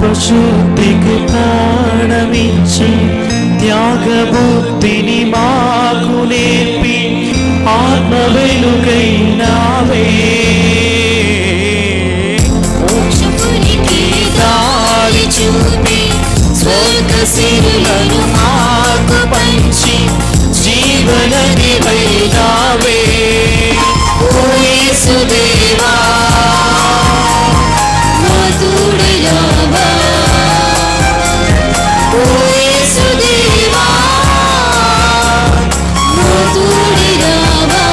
పాపశుద్ధికి ప్రాణమిచ్చి త్యాగబుద్ధిని మాకు నేర్పి ఆత్మ వెలుగైనావే. మోక్షపురికి దారి చూపి స్వర్గ సిరులను మాకు పంచి జీవనదివైనావే. ఓ యేసుదేవా మధురయావా, ఓ యేసుదేవా మధురయావా.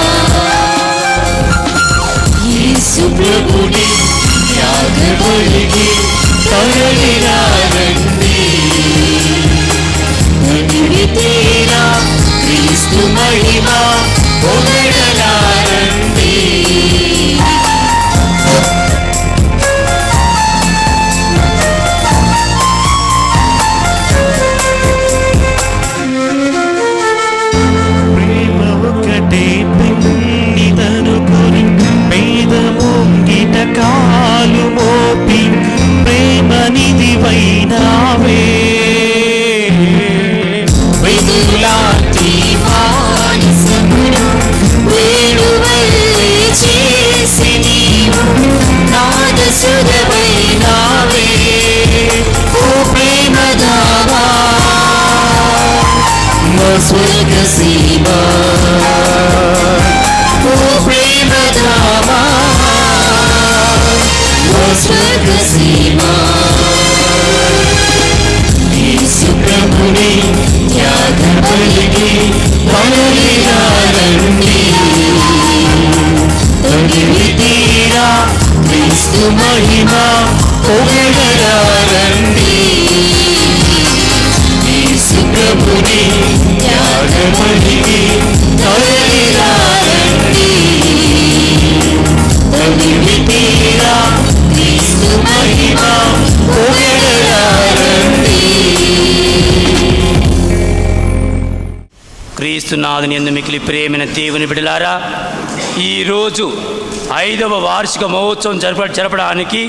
యేసు ప్రభుని త్యాగబలికి తరలిరారండి. తీరా క్రీస్తు మహిమ పొగడలారండి. ప్రేమ ఒకటే పెన్నిదనుకొని పేద ముంగిట కాలు మోపి ప్రేమ నిధివైనావే. వెదులాంటి మానసమును వేడువల్లే చేసి నీవు నాదసురమైనావే. ఓ ప్రేమదావా మా స్వర్గ సీమ, ఓ ప్రేమదావా మా స్వర్గ సీమ. యేసు ప్రభుని త్యాగబలికి తరలిరారండి. తీరా క్రీస్తు మహిమ పొగడలారండి. యేసు ప్రభుని త్యాగబలికి తరలిరారండి. తీరా క్రీస్తు మహిమ పొగడలారండి. క్రీస్తునాథుని యందు మిక్కిలి ప్రేమైన దేవుని బిడ్డలారా, ఈరోజు 5వ వార్షిక మహోత్సవం జరపడానికి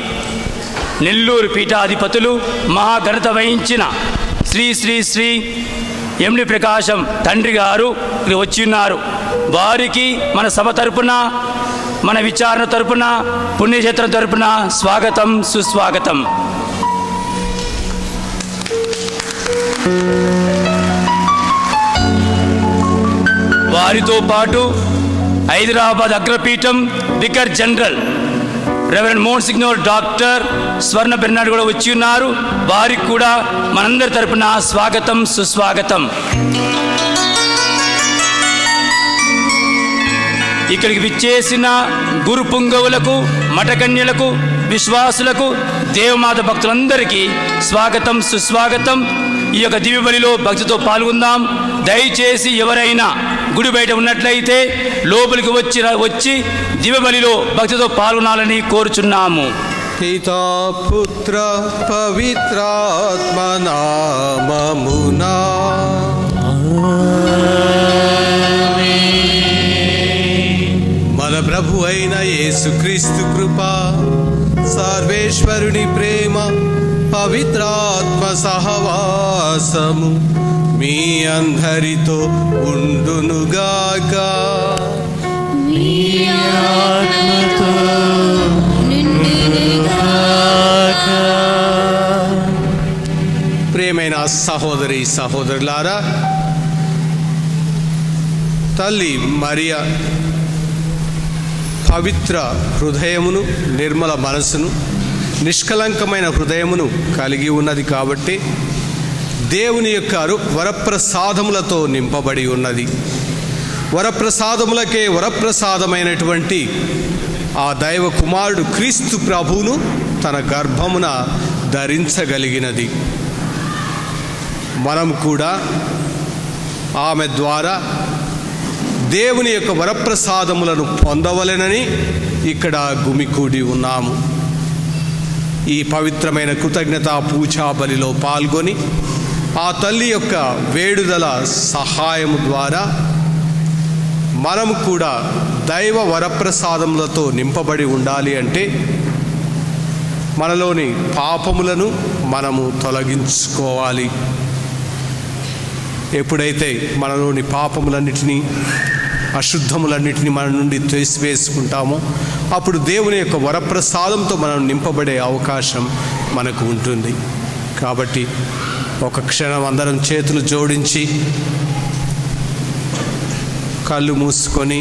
నెల్లూరు పీఠాధిపతులు మహాఘనత వహించిన శ్రీ శ్రీ శ్రీ ఎండి ప్రకాశం తండ్రి గారు వచ్చి ఉన్నారు. వారికి మన సభ తరపున, మన విచారణ తరపున, పుణ్యక్షేత్రం తరపున స్వాగతం, సుస్వాగతం. వారితో పాటు హైదరాబాద్ అగ్రపీఠం vicar general reverend monsignor doctor Swarna Bernard కూడా వచ్చి ఉన్నారు. వారికి కూడా మనందరి తరపున స్వాగతం, సుస్వాగతం. ఇక్కడికి విచ్చేసిన గురు పుంగవులకు, మఠకన్యలకు, విశ్వాసులకు, దేవమాత భక్తులందరికీ స్వాగతం, సుస్వాగతం. ఈ యొక్క దివ్య బలిలో భక్తితో పాల్గొందాం. దయచేసి ఎవరైనా గుడి బయట ఉన్నట్లయితే లోపలికి వచ్చి దివ్య బలిలో భక్తితో పాల్గొనాలని కోరుచున్నాము. పితా పుత్ర పవిత్రాత్మ నామమునా మన ప్రభు అయిన యేసుక్రీస్తు కృప, సర్వేశ్వరుని ప్రేమ, పవిత్రాత్మ సహవాసము మీ అందరితో ఉండునుగాక. మీ ఆత్మతో నిండునుగాక. ప్రియమైన సహోదరి సహోదరులారా, తల్లి మరియా పవిత్ర హృదయమును, నిర్మల మనసును, నిష్కలంకమైన హృదయమును కలిగి ఉన్నది కాబట్టి దేవుని యొక్క వరప్రసాదములతో నింపబడి ఉన్నది. వరప్రసాదములకే వరప్రసాదమైనటువంటి ఆ దైవ కుమారుడు క్రీస్తు ప్రభువును తన గర్భమున ధరించగలిగినది. మనం కూడా ఆమె ద్వారా దేవుని యొక్క వరప్రసాదములను పొందవలెనని ఇక్కడ గుమికూడి ఉన్నాము. ఈ పవిత్రమైన కృతజ్ఞతా పూజా బలిలో పాల్గొని ఆ తల్లి యొక్క వేడుదల సహాయము ద్వారా మనం కూడా దైవ వరప్రసాదములతో నింపబడి ఉండాలి అంటే మనలోని పాపములను మనము తొలగించుకోవాలి. ఎప్పుడైతే మనలోని పాపములన్నిటినీ, అశుద్ధములన్నిటినీ మన నుండి తీసివేసుకుంటామో అప్పుడు దేవుని యొక్క వరప్రసాదంతో మనం నింపబడే అవకాశం మనకు ఉంటుంది. కాబట్టి ఒక క్షణం అందరం చేతులు జోడించి కళ్ళు మూసుకొని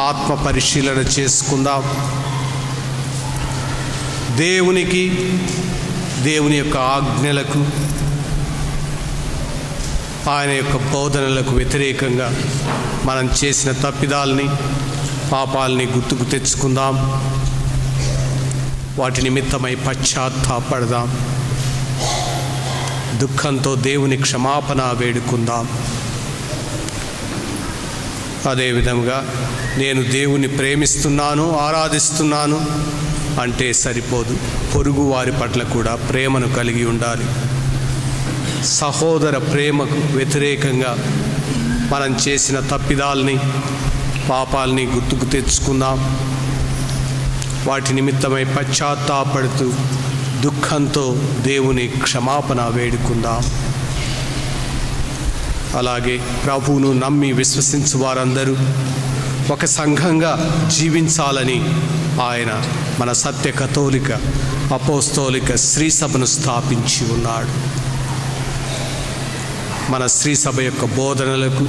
ఆత్మ పరిశీలన చేసుకుందాం. దేవునికి, దేవుని యొక్క ఆజ్ఞలకు, ఆయన యొక్క బోధనలకు వ్యతిరేకంగా మనం చేసిన తప్పిదాలని, పాపాలని గుర్తుకు తెచ్చుకుందాం. వాటి నిమిత్తమై పశ్చాత్తాపడదాం. దుఃఖంతో దేవుని క్షమాపణ వేడుకుందాం. అదేవిధంగా నేను దేవుని ప్రేమిస్తున్నాను, ఆరాధిస్తున్నాను అంటే సరిపోదు. పొరుగు వారి పట్ల కూడా ప్రేమను కలిగి ఉండాలి. సహోదర ప్రేమకు వ్యతిరేకంగా మనం చేసిన తప్పిదాలని, పాపాలని గుర్తుకు తెచ్చుకుందాం. వాటి నిమిత్తమై పశ్చాత్తాపడుతూ దుఃఖంతో దేవుని క్షమాపణ వేడుకుందాం. అలాగే ప్రభువును నమ్మి విశ్వసించు వారందరూ ఒక సంఘంగా జీవించాలని ఆయన మన సత్య కథోలిక అపోస్తోలిక శ్రీ సభను స్థాపించి ఉన్నాడు. మన శ్రీ సభ యొక్క బోధనలకు,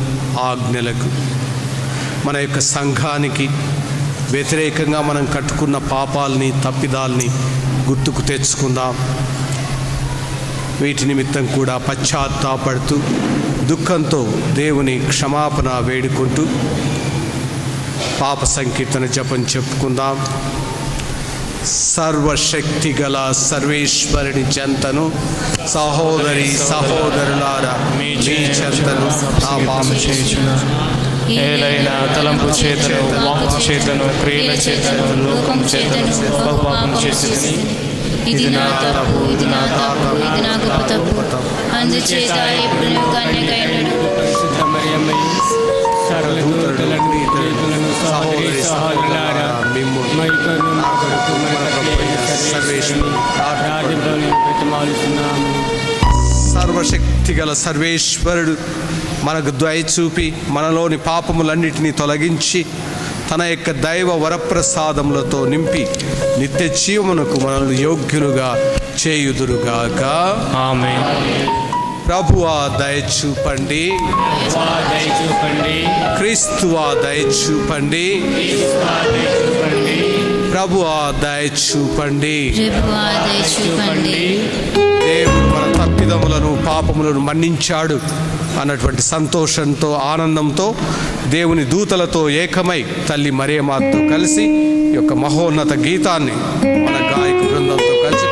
ఆజ్ఞలకు, మన యొక్క సంఘానికి వ్యతిరేకంగా మనం కట్టుకున్న పాపాలని, తప్పిదాలని గుర్తుకు తెచ్చుకుందాం. వీటి నిమిత్తం కూడా పశ్చాత్తాపడుతూ దుఃఖంతో దేవుని క్షమాపణ వేడుకుంటూ పాప సంకీర్తన జపం చెప్పుకుందాం. సర్వశక్తి గల సర్వేశ్వరుని చెంతను, సహోదరి సహోదరులారా మీ చెంతను నా పాపం చేయుచున్న ఏలైనా తలంపు చేతను, వాక్కు చేతను, క్రియల చేతను, లోకం చేతను బహుపాపం చేసేదని ఇది నా తప్పు, ఇది నా తప్పు, ఇది నా గొప్ప తప్పు. అందుచేత ఇప్పుడు నువ్వు కన్యకైనడు సర్వశక్తి గల సర్వేశ్వరుడు మనకు దయ చూపి మనలోని పాపములన్నిటినీ తొలగించి తన యొక్క దైవ వరప్రసాదములతో నింపి నిత్య జీవమునకు మనల్ని యోగ్యులుగా చేయుదురుగాక. ఆమేన్. ప్రభువా దయ చూపండి, క్రీస్తువా దయ చూపండి, ప్రభువా దయ చూపండి. దేవుడు మన తప్పిదములను, పాపములను మన్నించాడు అన్నటువంటి సంతోషంతో, ఆనందంతో దేవుని దూతలతో ఏకమై తల్లి మరియమాతో కలిసి ఈ యొక్క మహోన్నత గీతాన్ని మన గాయక బృందంతో కలిసి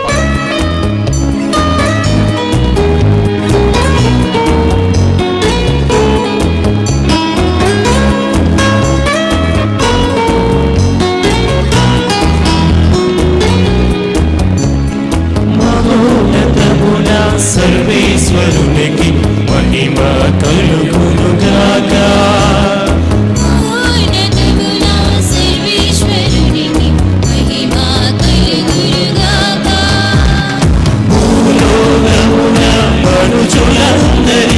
సర్వేశ్వరునికి మహిమ కలుగునుగాక. భూలోకమున మనుషులందరి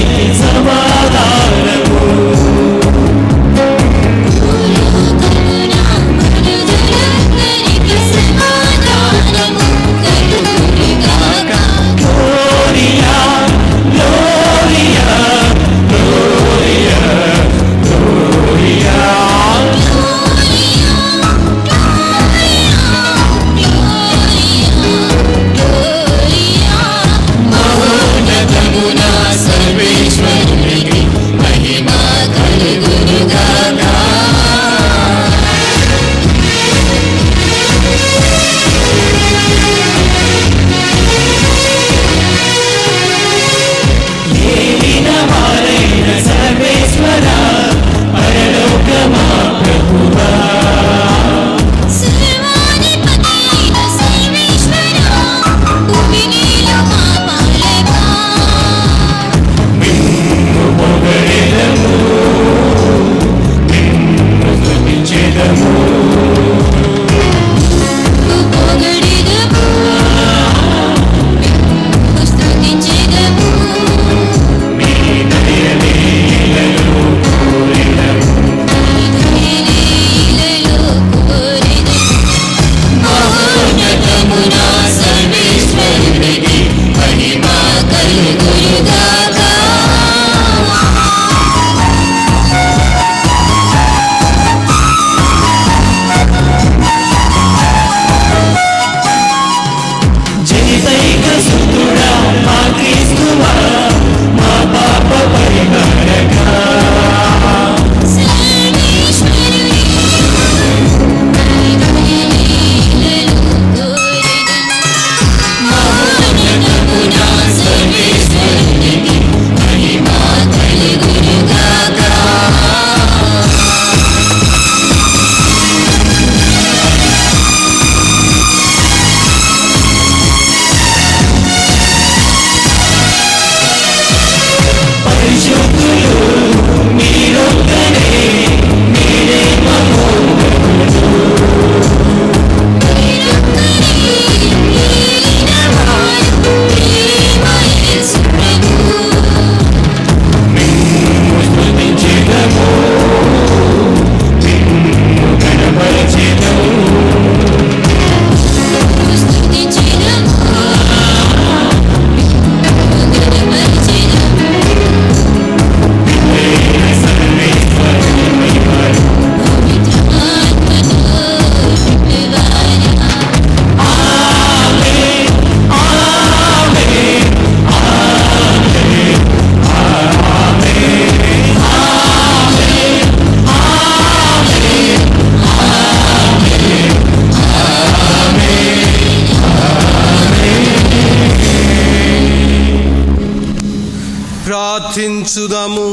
ప్రార్థించుదాము.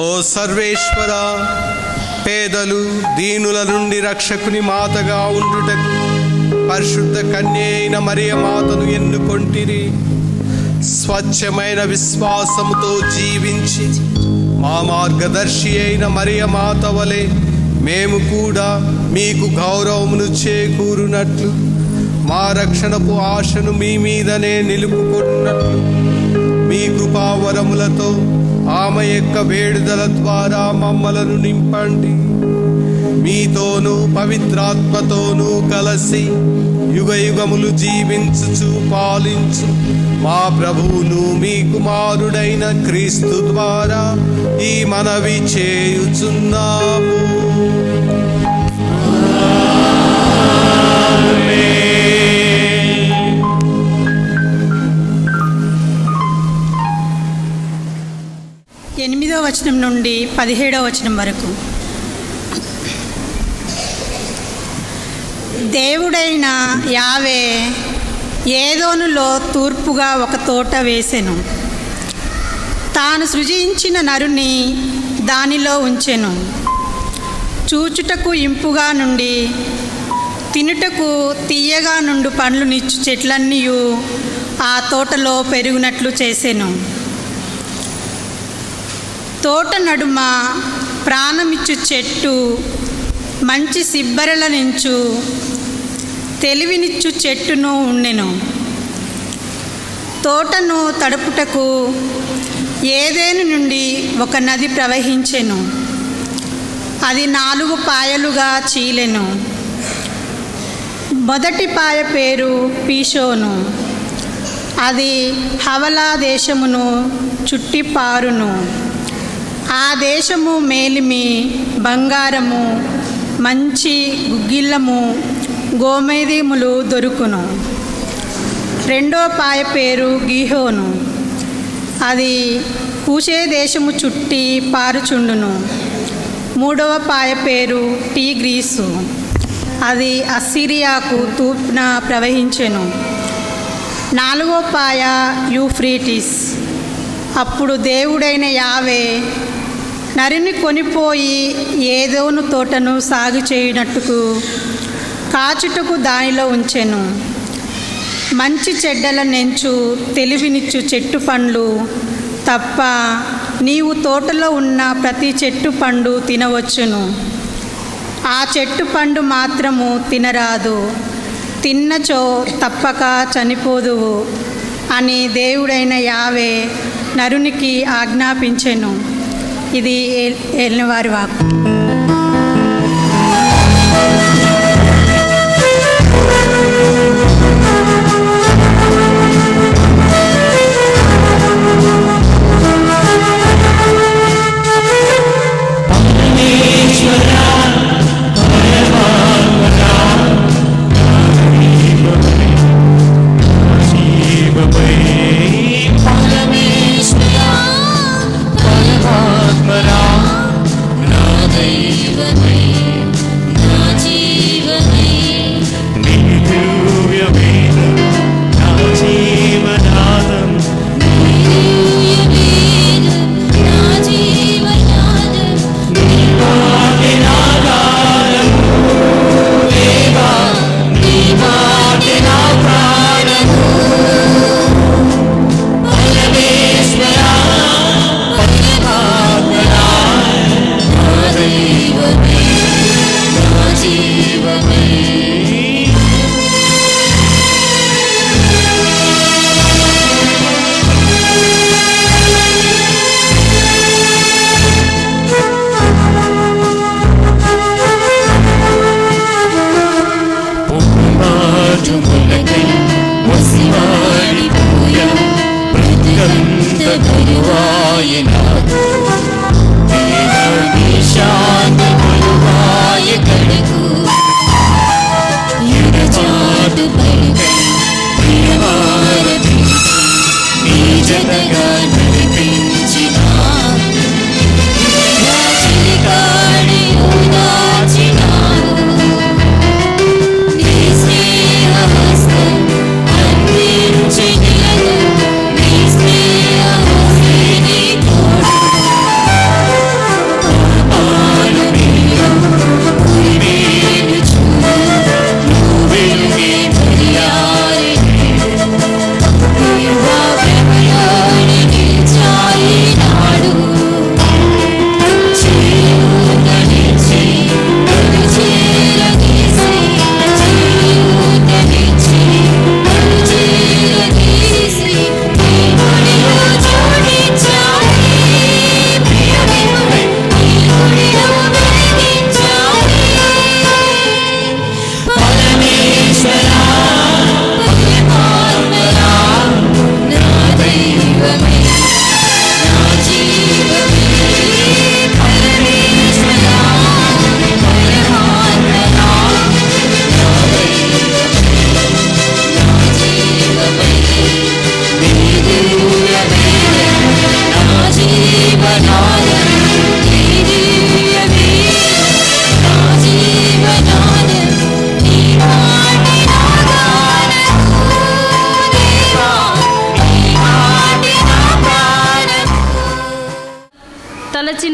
ఓ సర్వేశ్వర, పేదలు దీనుల నుండి రక్షకుని మాతగా ఉండుటకు పరిశుద్ధ కన్య అయిన మరియ మాతను ఎన్నుకొంటిరి. స్వచ్ఛమైన విశ్వాసముతో జీవించి మా మార్గదర్శి అయిన మరియ మాత వలె మేము కూడా మీకు గౌరవమును చేకూరునట్లు, మా రక్షణపు ఆశను మీ మీదనే నిలుపుకున్నట్లు మీ కృపావరములతో ఆమె యొక్క వేడుదల ద్వారా మమ్మలను నింపండి. మీతోనూ పవిత్రాత్మతోనూ కలిసి యుగ యుగములు జీవించుచు పాలించు మా ప్రభువును మీ కుమారుడైన క్రీస్తు ద్వారా ఈ మనవి చేయుచున్నాము. ఎనిమిదో వచనం నుండి 17వ వచనం వరకు. దేవుడైన యావే ఏదోనులో తూర్పుగా ఒక తోట వేసెను. తాను సృజించిన నరుని దానిలో ఉంచెను. చూచుటకు ఇంపుగా నుండి తినుటకు తీయగా నుండి పండ్లునిచ్చు చెట్లన్నీ ఆ తోటలో పెరుగునట్లు చేసెను. తోట నడుమ ప్రాణమిచ్చు చెట్టు, మంచి సిబ్బరల నించు తెలివినిచ్చు చెట్టును ఉండెను. తోటను తడుపుటకు ఏదేను నుండి ఒక నది ప్రవహించెను. అది 4 పాయలుగా చీలెను. మొదటి పాయ పేరు పీషోను. అది హవలా దేశమును చుట్టి పారును. ఆ దేశము మేలిమి, బంగారము, మంచి గుగ్గిళ్ళము, గోమేదిములు దొరుకును. రెండో పాయ పేరు గీహోను. అది కూషే దేశము చుట్టి పారుచుండును. మూడవ పాయ పేరు టీగ్రీసు. అది అస్సిరియాకు తూర్పున ప్రవహించెను. 4వ పాయ యూఫ్రీటిస్. అప్పుడు దేవుడైన యావే నరిని కొనిపోయి ఏదోను తోటను సాగు చేయునట్టుకు కాచుటకు దానిలో ఉంచెను. మంచి చెడ్డల నెంచు తెలివినిచ్చు చెట్టు పండ్లు తప్ప నీవు తోటలో ఉన్న ప్రతి చెట్టు పండు తినవచ్చును. ఆ చెట్టు పండు మాత్రము తినరాదు, తిన్నచో తప్పక చనిపోదువు అని దేవుడైన యావే నరునికి ఆజ్ఞాపించెను. ఇది ఏలినవారి వాక్కు. పరమాత్మరా నా దైవ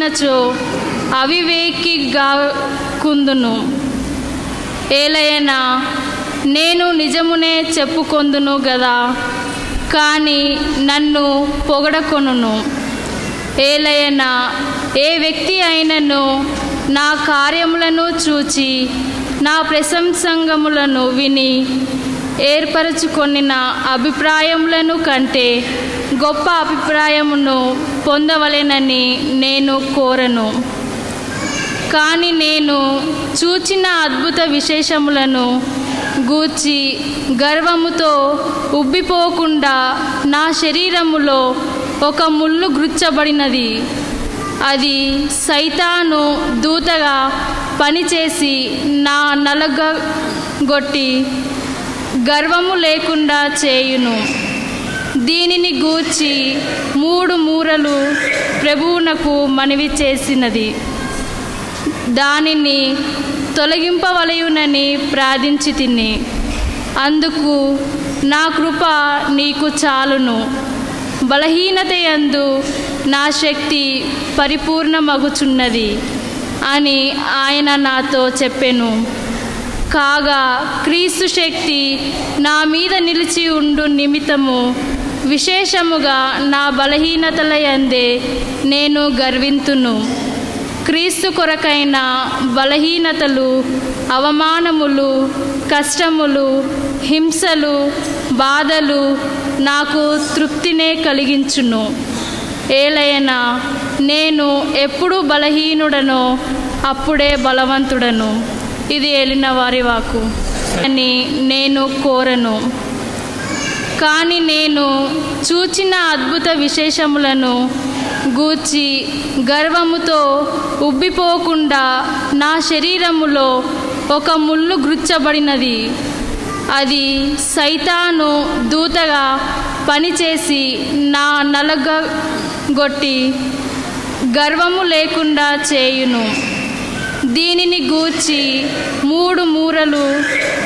చెప్పినచో అవివేకిగా కుందును. ఏలయనా నేను నిజమునే చెప్పుకొందును గదా, కానీ నన్ను పొగడకొనును. ఏలయనా ఏ వ్యక్తి అయినను నా కార్యములను చూచి నా ప్రశంసంగములను విని ఏర్పరచుకొనిన అభిప్రాయములను కంటే గొప్ప అభిప్రాయమును పొందవలెనని నేను కోరను. కానీ నేను చూచిన అద్భుత విశేషములను గూర్చి గర్వముతో ఉబ్బిపోకుండా నా శరీరములో ఒక ముళ్ళు గుచ్చబడినది. అది సైతాను దూతగా పనిచేసి నా నలగగొట్టి గర్వము లేకుండా చేయును. దీనిని గూర్చి 3 మూరలు ప్రభువునకు మనవి చేసినది. దానిని తొలగింపవలయునని ప్రార్థించి తిని, అందుకు నా కృప నీకు చాలును, బలహీనతయందు నా శక్తి పరిపూర్ణమగుచున్నది అని ఆయన నాతో చెప్పెను. కాగా క్రీస్తు శక్తి నా మీద నిలిచి ఉండు నిమిత్తము విశేషముగా నా బలహీనతల యందే నేను గర్వింతును. క్రీస్తు కొరకైన బలహీనతలు, అవమానములు, కష్టములు, హింసలు, బాధలు నాకు తృప్తినే కలిగించును. ఏలయనా నేను ఎప్పుడు బలహీనుడనో అప్పుడే బలవంతుడను. ఇది ఏలిన వారి వాక్కు అని నేను కోరను. కానీ నేను చూచిన అద్భుత విశేషములను గూర్చి గర్వముతో ఉబ్బిపోకుండా నా శరీరములో ఒక ముళ్ళు గుచ్చబడినది. అది సైతాను దూతగా పనిచేసి నా నలగగొట్టి గర్వము లేకుండా చేయును. దీనిని గూర్చి 3 మూరలు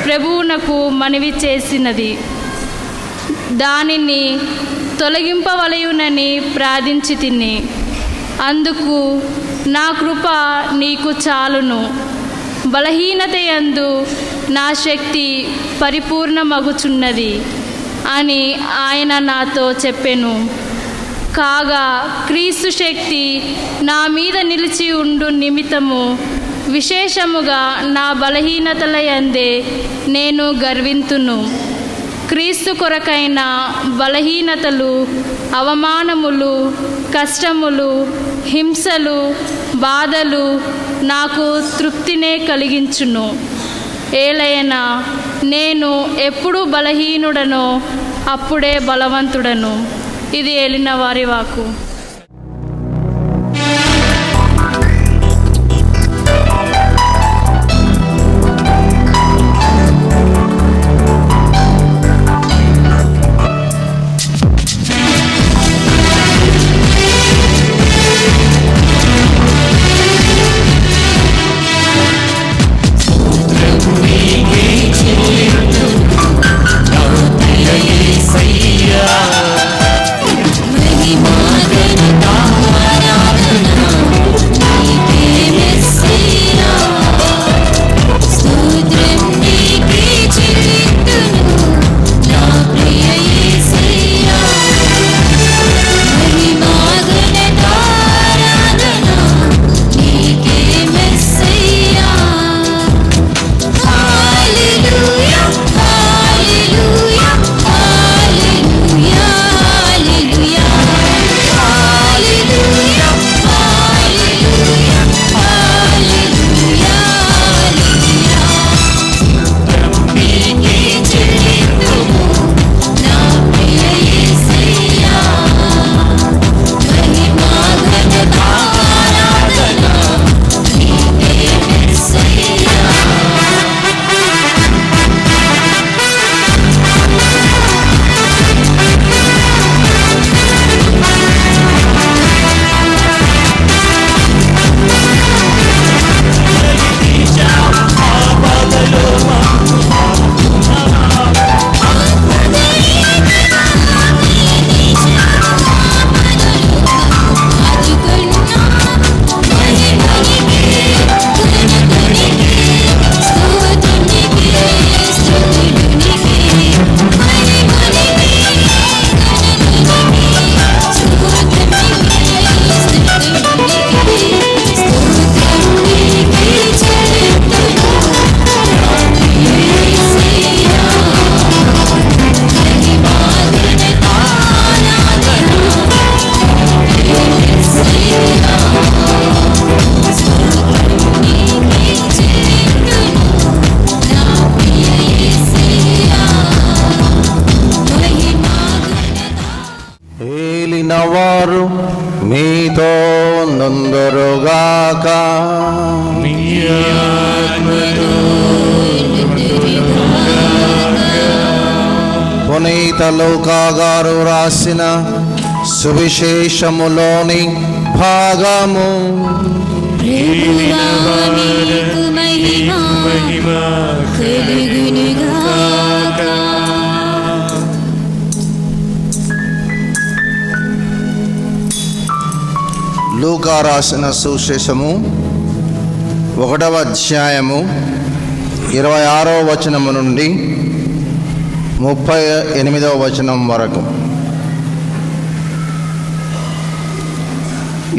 ప్రభువునకు మనవి చేసినది. దానిని తొలగింపవలయునని ప్రార్థించి తిని, అందుకు నా కృప నీకు చాలును, బలహీనతయందు నా శక్తి పరిపూర్ణమగుచున్నది అని ఆయన నాతో చెప్పెను. కాగా క్రీస్తు శక్తి నా మీద నిలిచి ఉండు నిమిత్తము విశేషముగా నా బలహీనతల యందే నేను గర్వింతును. క్రీస్తు కొరకైన బలహీనతలు, అవమానములు, కష్టములు, హింసలు, బాధలు నాకు తృప్తినే కలిగించును. ఏలయనా నేను ఎప్పుడు బలహీనుడనో అప్పుడే బలవంతుడను. ఇది ఏలిన వారి వాక్కు. మహిమా మీ ఆత్మతో పునీత లూకా గారు రాసిన సువిశేషములోని భాగము. లూకా రాసిన సువిశేషము 1వ అధ్యాయము 26వ వచనము నుండి 38వ వచనం వరకు.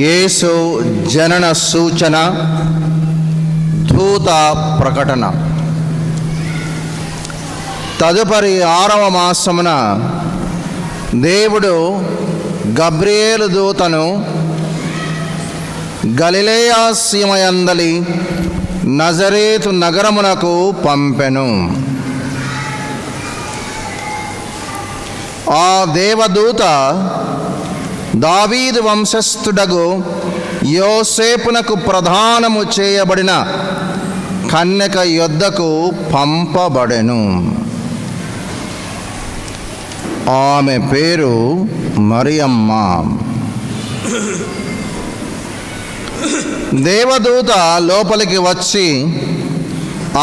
యేసు జనన సూచన, దూత ప్రకటన. తదుపరి 6వ మాసమున దేవుడు గబ్రియేలు దూతను గలిలయ సీమయందలి నజరేతు నగరమునకు పంపెను. ఆ దేవదూత దావీదు వంశస్థుడగు యోసేపునకు ప్రదానము చేయబడిన కన్యక యొద్దకు పంపబడెను. ఆమె పేరు మరియమ్మ. దేవదూత లోపలికి వచ్చి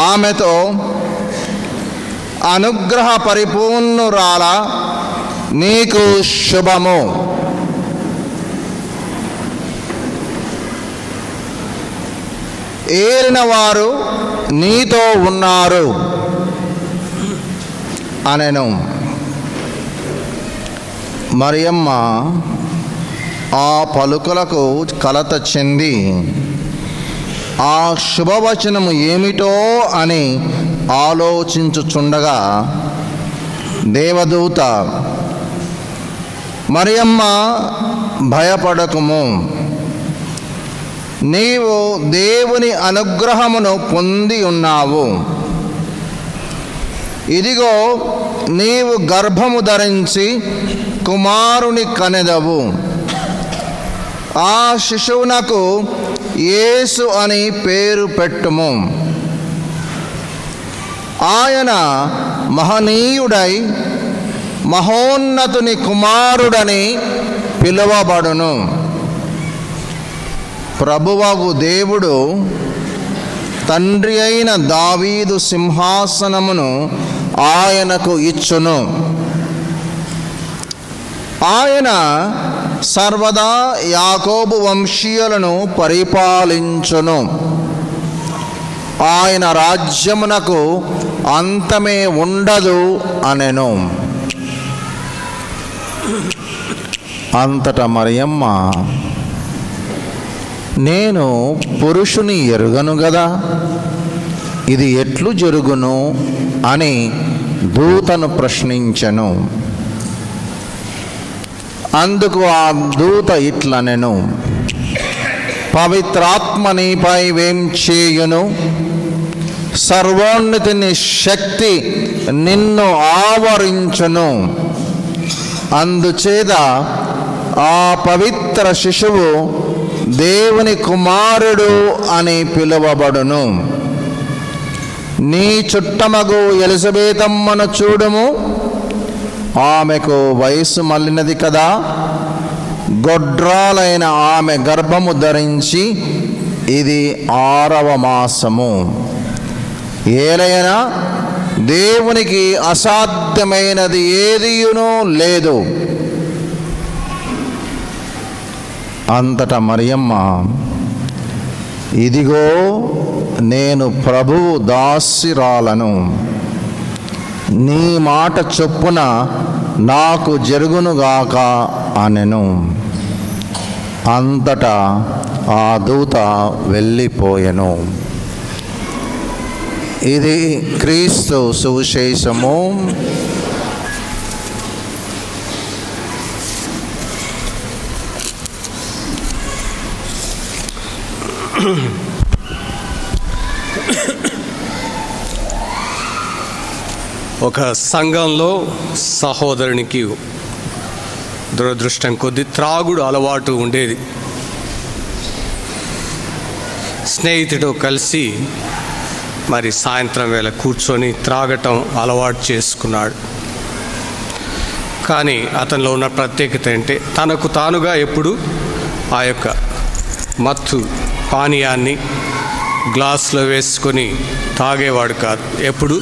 ఆమెతో, అనుగ్రహ పరిపూర్ణురాల, నీకు శుభము. ఏలిన వారు నీతో ఉన్నారు అనెను. మరియమ్మ ఆ పలుకులకు కలత చెంది ఆ శుభవచనము ఏమిటో అని ఆలోచించుచుండగా దేవదూత, మరియమ్మ భయపడకుము, నీవు దేవుని అనుగ్రహమును పొంది ఉన్నావు. ఇదిగో, నీవు గర్భము ధరించి కుమారుని కనెదవు. ఆ శిశువునకు యేసు అని పేరు పెట్టుము. ఆయన మహనీయుడై మహోన్నతుని కుమారుడని పిలువబడును. ప్రభువగు దేవుడు తండ్రి అయిన దావీదు సింహాసనమును ఆయనకు ఇచ్చును. ఆయన సర్వదా యాకోబు వంశీయులను పరిపాలించును. ఆయన రాజ్యమునకు అంతమే ఉండదు అనెను. అంతటా మరియమ్మ, నేను పురుషుని ఎరుగను గదా, ఇది ఎట్లు జరుగును అని దూతను ప్రశ్నించెను. అందుకు ఆ దూత ఇట్లనెను, పవిత్రాత్మ నీపై వేంచేయును, సర్వోన్నతిని శక్తి నిన్ను ఆవరించును. అందుచేత ఆ పవిత్ర శిశువు దేవుని కుమారుడు అని పిలువబడును. నీ చుట్టమగు ఎలిజబెతమ్మను చూడుము, ఆమెకు వయసు మళ్ళినది కదా. గొడ్రాలైన ఆమె గర్భము ధరించి ఇది 6వ మాసము. ఏలైనా దేవునికి అసాధ్యమైనది ఏదియునూ లేదు. అంతటా మరియమ్మ, ఇదిగో నేను ప్రభువు దాసిరాలను, నీ మాట చొప్పున నాకు జరుగునుగాక అనెను. అంతటా ఆ దూత వెళ్ళిపోయెను. ఇది క్రీస్తు సువిశేషము. ఒక సంఘంలో సహోదరునికి దురదృష్టం కొద్ది త్రాగుడు అలవాటు ఉండేది. స్నేహితుడు కలిసి మరి సాయంత్రం వేళ కూర్చొని త్రాగటం అలవాటు చేసుకున్నాడు. కానీ అతనిలో ఉన్న ప్రత్యేకత ఏంటంటే తనకు తానుగా ఎప్పుడు ఆ యొక్క మత్తు పానీయాన్ని గ్లాసులో వేసుకొని తాగేవాడు కాదు. ఎప్పుడు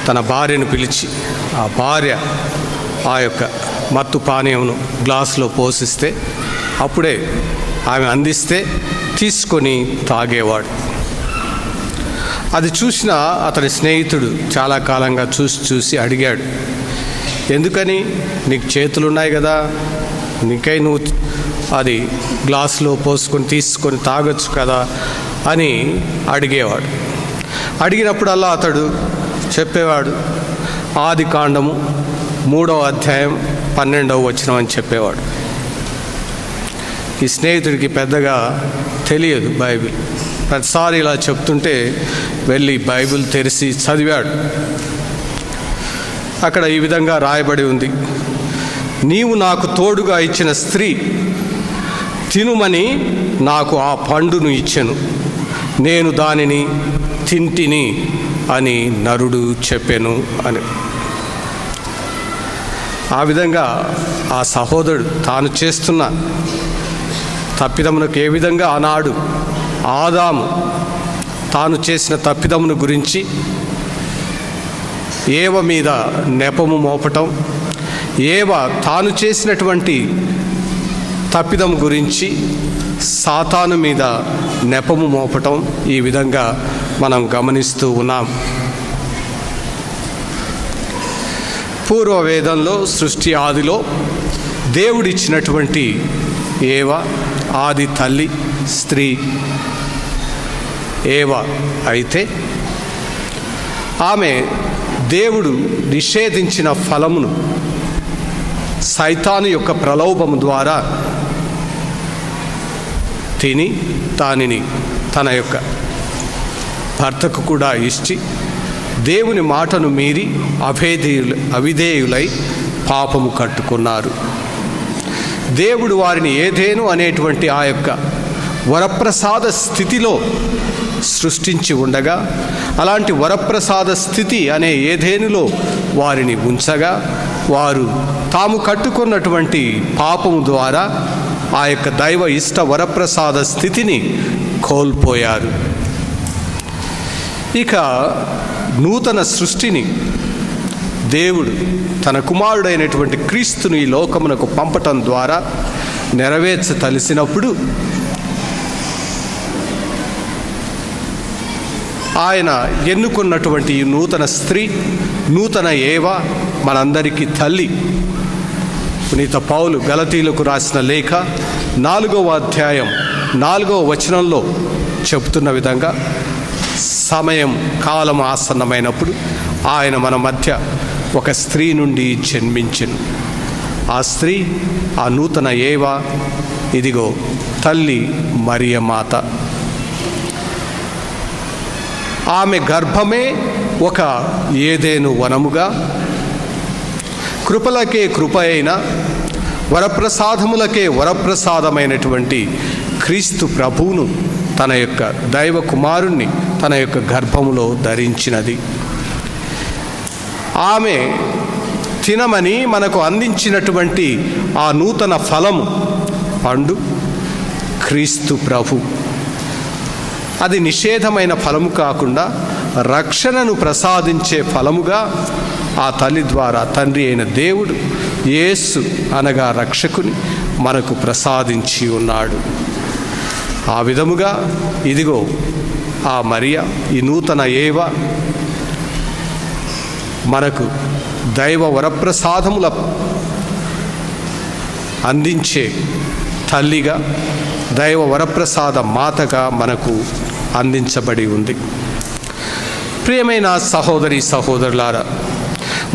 తన భార్యను పిలిచి ఆ భార్య ఆ యొక్క మత్తు పానీయంను గ్లాసులో పోసిస్తే అప్పుడే ఆమె అందిస్తే తీసుకొని తాగేవాడు. అది చూసిన అతని స్నేహితుడు చాలా కాలంగా చూసి అడిగాడు, ఎందుకని? నీకు చేతులు ఉన్నాయి కదా, నీకై నువ్వు అది గ్లాసులో పోసుకొని తీసుకొని తాగొచ్చు కదా అని అడిగేవాడు. అడిగినప్పుడల్లా అతడు చెప్పేవాడు, ఆదికాండము 3వ అధ్యాయం 12వ వచనం అని చెప్పేవాడు. ఈ స్నేహితుడికి పెద్దగా తెలియదు బైబిల్. ప్రతిసారి ఇలా చెప్తుంటే వెళ్ళి బైబిల్ తెరిచి చదివాడు. అక్కడ ఈ విధంగా రాయబడి ఉంది, నీవు నాకు తోడుగా ఇచ్చిన స్త్రీ తినుమని నాకు ఆ పండును ఇచ్చెను, నేను దానిని తింటిని అని నరుడు చెప్పెను అని. ఆ విధంగా ఆ సహోదరుడు తాను చేస్తున్న తప్పిదమునకు ఏ విధంగా ఆనాడు ఆదాము తాను చేసిన తప్పిదమును గురించి ఏవ మీద నెపము మోపటం, ఏవ తాను చేసినటువంటి తప్పిదం గురించి సాతాను మీద నెపము మోపటం, ఈ విధంగా మనం గమనిస్తూ ఉన్నాం. పూర్వవేదంలో సృష్టి ఆదిలో దేవుడిచ్చినటువంటి ఏవ, ఆది తల్లి స్త్రీ ఏవ అయితే ఆమె దేవుడు నిషేధించిన ఫలమును సైతాను యొక్క ప్రలోభము ద్వారా తిని దానిని తన యొక్క భర్తకు కూడా ఇచ్చి దేవుని మాటను మీరి అవిధేయులై పాపము కట్టుకున్నారు. దేవుడు వారిని ఏదేను అనేటువంటి ఆ యొక్క వరప్రసాద స్థితిలో సృష్టించి ఉండగా, అలాంటి వరప్రసాద స్థితి అనే ఏదేనులో వారిని ఉంచగా, వారు తాము కట్టుకున్నటువంటి పాపము ద్వారా ఆ యొక్క దైవ ఇష్ట వరప్రసాద స్థితిని కోల్పోయారు. ఇక నూతన సృష్టిని దేవుడు తన కుమారుడైనటువంటి క్రీస్తుని ఈ లోకమునకు పంపటం ద్వారా నెరవేర్చతలిసినప్పుడు ఆయన ఎన్నుకున్నటువంటి ఈ నూతన స్త్రీ, నూతన ఏవ మనందరికీ తల్లి. పునీత పౌలు గలతీలకు రాసిన లేఖ 4వ అధ్యాయం 4వ వచనంలో చెబుతున్న విధంగా సమయం కాలం ఆసన్నమైనప్పుడు ఆయన మన మధ్య ఒక స్త్రీ నుండి జన్మించెను. ఆ స్త్రీ, ఆ నూతన ఏవ, ఇదిగో తల్లి మరియ మాత. ఆమె గర్భమే ఒక ఏదేను వనముగా, కృపలకే కృప అయిన, వరప్రసాదములకే వరప్రసాదమైనటువంటి క్రీస్తు ప్రభువును తన యొక్క దైవ కుమారుణ్ణి తన యొక్క గర్భములో ధరించినది. ఆమె తినమని మనకు అందించినటువంటి ఆ నూతన ఫలము పండు క్రీస్తు ప్రభు. అది నిషేధమైన ఫలము కాకుండా రక్షణను ప్రసాదించే ఫలముగా ఆ తల్లి ద్వారా తండ్రి అయిన దేవుడు యేసు అనగా రక్షకుని మనకు ప్రసాదించి ఉన్నాడు. ఆ విధముగా ఇదిగో ఆ మరియ, ఈ నూతన ఏవ మనకు దైవ వరప్రసాదముల అందించే తల్లిగా, దైవ వరప్రసాద మాతగా మనకు అందించబడి ఉంది. ప్రియమైన సహోదరి సహోదరులారా,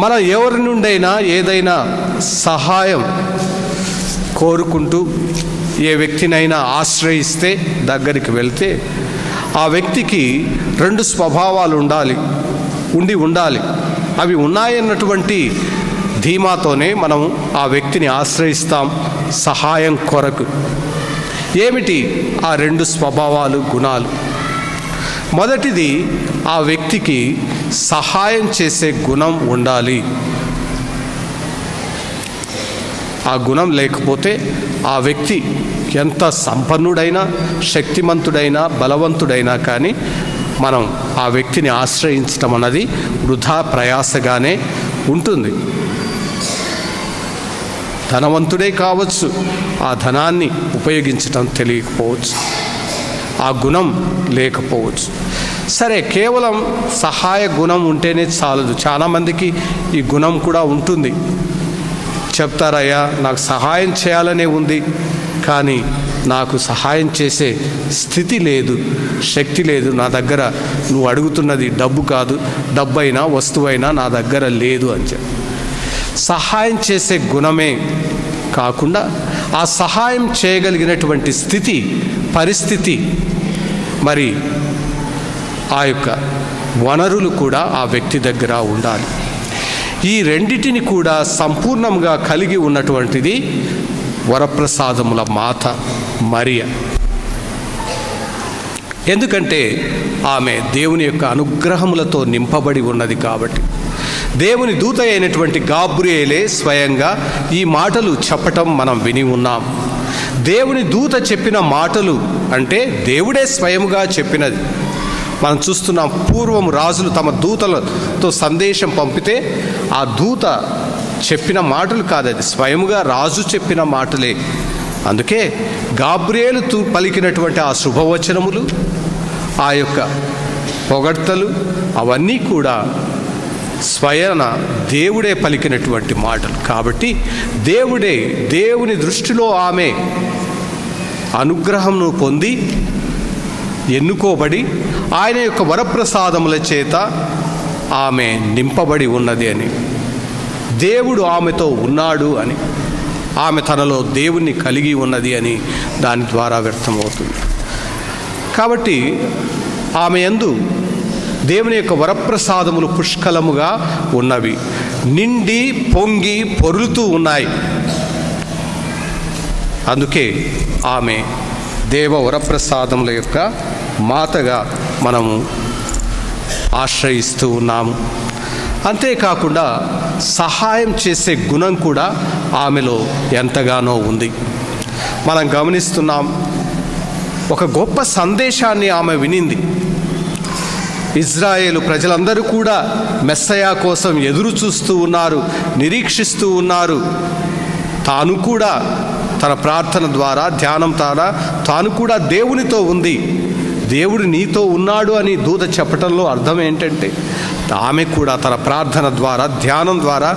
మనం ఎవరి నుండైనా ఏదైనా సహాయం కోరుకుంటూ ఏ వ్యక్తినైనా ఆశ్రయిస్తే, దగ్గరికి వెళ్తే, ఆ వ్యక్తికి 2 స్వభావాలు ఉండాలి. అవి ఉన్నాయన్నటువంటి ధీమాతోనే మనం ఆ వ్యక్తిని ఆశ్రయిస్తాం సహాయం కొరకు. ఏమిటి ఆ 2 స్వభావాలు, గుణాలు? మొదటిది, ఆ వ్యక్తికి సహాయం చేసే గుణం ఉండాలి. ఆ గుణం లేకపోతే ఆ వ్యక్తి ఎంత సంపన్నుడైనా, శక్తిమంతుడైనా, బలవంతుడైనా కానీ మనం ఆ వ్యక్తిని ఆశ్రయించడం అన్నది వృధా ప్రయాసగానే ఉంటుంది. ధనవంతుడే కావచ్చు, ఆ ధనాన్ని ఉపయోగించడం తెలియకపోవచ్చు, ఆ గుణం లేకపోవచ్చు. సరే, కేవలం సహాయ గుణం ఉంటేనే చాలదు. చాలామందికి ఈ గుణం కూడా ఉంటుంది. చెప్తారయ్యా, నాకు సహాయం చేయాలనే ఉంది, కానీ నాకు సహాయం చేసే స్థితి లేదు, శక్తి లేదు. నా దగ్గర నువ్వు అడుగుతున్నది డబ్బు కాదు, డబ్బైనా వస్తువైనా నా దగ్గర లేదు అని చెప్పి. సహాయం చేసే గుణమే కాకుండా ఆ సహాయం చేయగలిగినటువంటి స్థితి, పరిస్థితి, మరి ఆ యొక్క వనరులు కూడా ఆ వ్యక్తి దగ్గర ఉండాలి. ఈ రెండిటిని కూడా సంపూర్ణంగా కలిగి ఉన్నటువంటిది వరప్రసాదముల మాత మరియ. ఎందుకంటే ఆమె దేవుని యొక్క అనుగ్రహములతో నింపబడి ఉన్నది కాబట్టి. దేవుని దూత అయినటువంటి గాబ్రియేలే స్వయంగా ఈ మాటలు చెప్పటం మనం విని ఉన్నాం. దేవుని దూత చెప్పిన మాటలు అంటే దేవుడే స్వయముగా చెప్పినది. మనం చూస్తున్నాం, పూర్వం రాజులు తమ దూతలతో సందేశం పంపితే ఆ దూత చెప్పిన మాటలు కాదు, అది స్వయముగా రాజు చెప్పిన మాటలే. అందుకే గాబ్రియేలు పలికినటువంటి ఆ శుభవచనములు, ఆ యొక్క పొగడ్తలు, అవన్నీ కూడా స్వయన దేవుడే పలికినటువంటి మాటలు. కాబట్టి దేవుని దృష్టిలో ఆమె అనుగ్రహంను పొంది ఎన్నుకోబడి ఆయన యొక్క వరప్రసాదముల చేత ఆమె నింపబడి ఉన్నది అని, దేవుడు ఆమెతో ఉన్నాడు అని, ఆమె తనలో దేవుణ్ణి కలిగి ఉన్నది అని దాని ద్వారా వ్యర్థమవుతుంది. కాబట్టి ఆమె యందు దేవుని యొక్క వరప్రసాదములు పుష్కలముగా ఉన్నవి, నిండి పొంగి పొరులుతూ ఉన్నాయి. అందుకే ఆమె దేవ వరప్రసాదముల యొక్క మాతగా మనము ఆశ్రయిస్తూ ఉన్నాము. అంతేకాకుండా సహాయం చేసే గుణం కూడా ఆమెలో ఎంతగానో ఉంది. మనం గమనిస్తున్నాం, ఒక గొప్ప సందేశాన్ని ఆమె వినింది. ఇజ్రాయేలు ప్రజలందరూ కూడా మెస్సయా కోసం ఎదురు చూస్తూ ఉన్నారు, నిరీక్షిస్తూ ఉన్నారు. తాను కూడా తన ప్రార్థన ద్వారా, ధ్యానం ద్వారా తాను కూడా దేవునితో ఉంది. దేవుడు నీతో ఉన్నాడు అని దూత చెప్పటంలో అర్థం ఏంటంటే, ఆమె కూడా తన ప్రార్థన ద్వారా, ధ్యానం ద్వారా,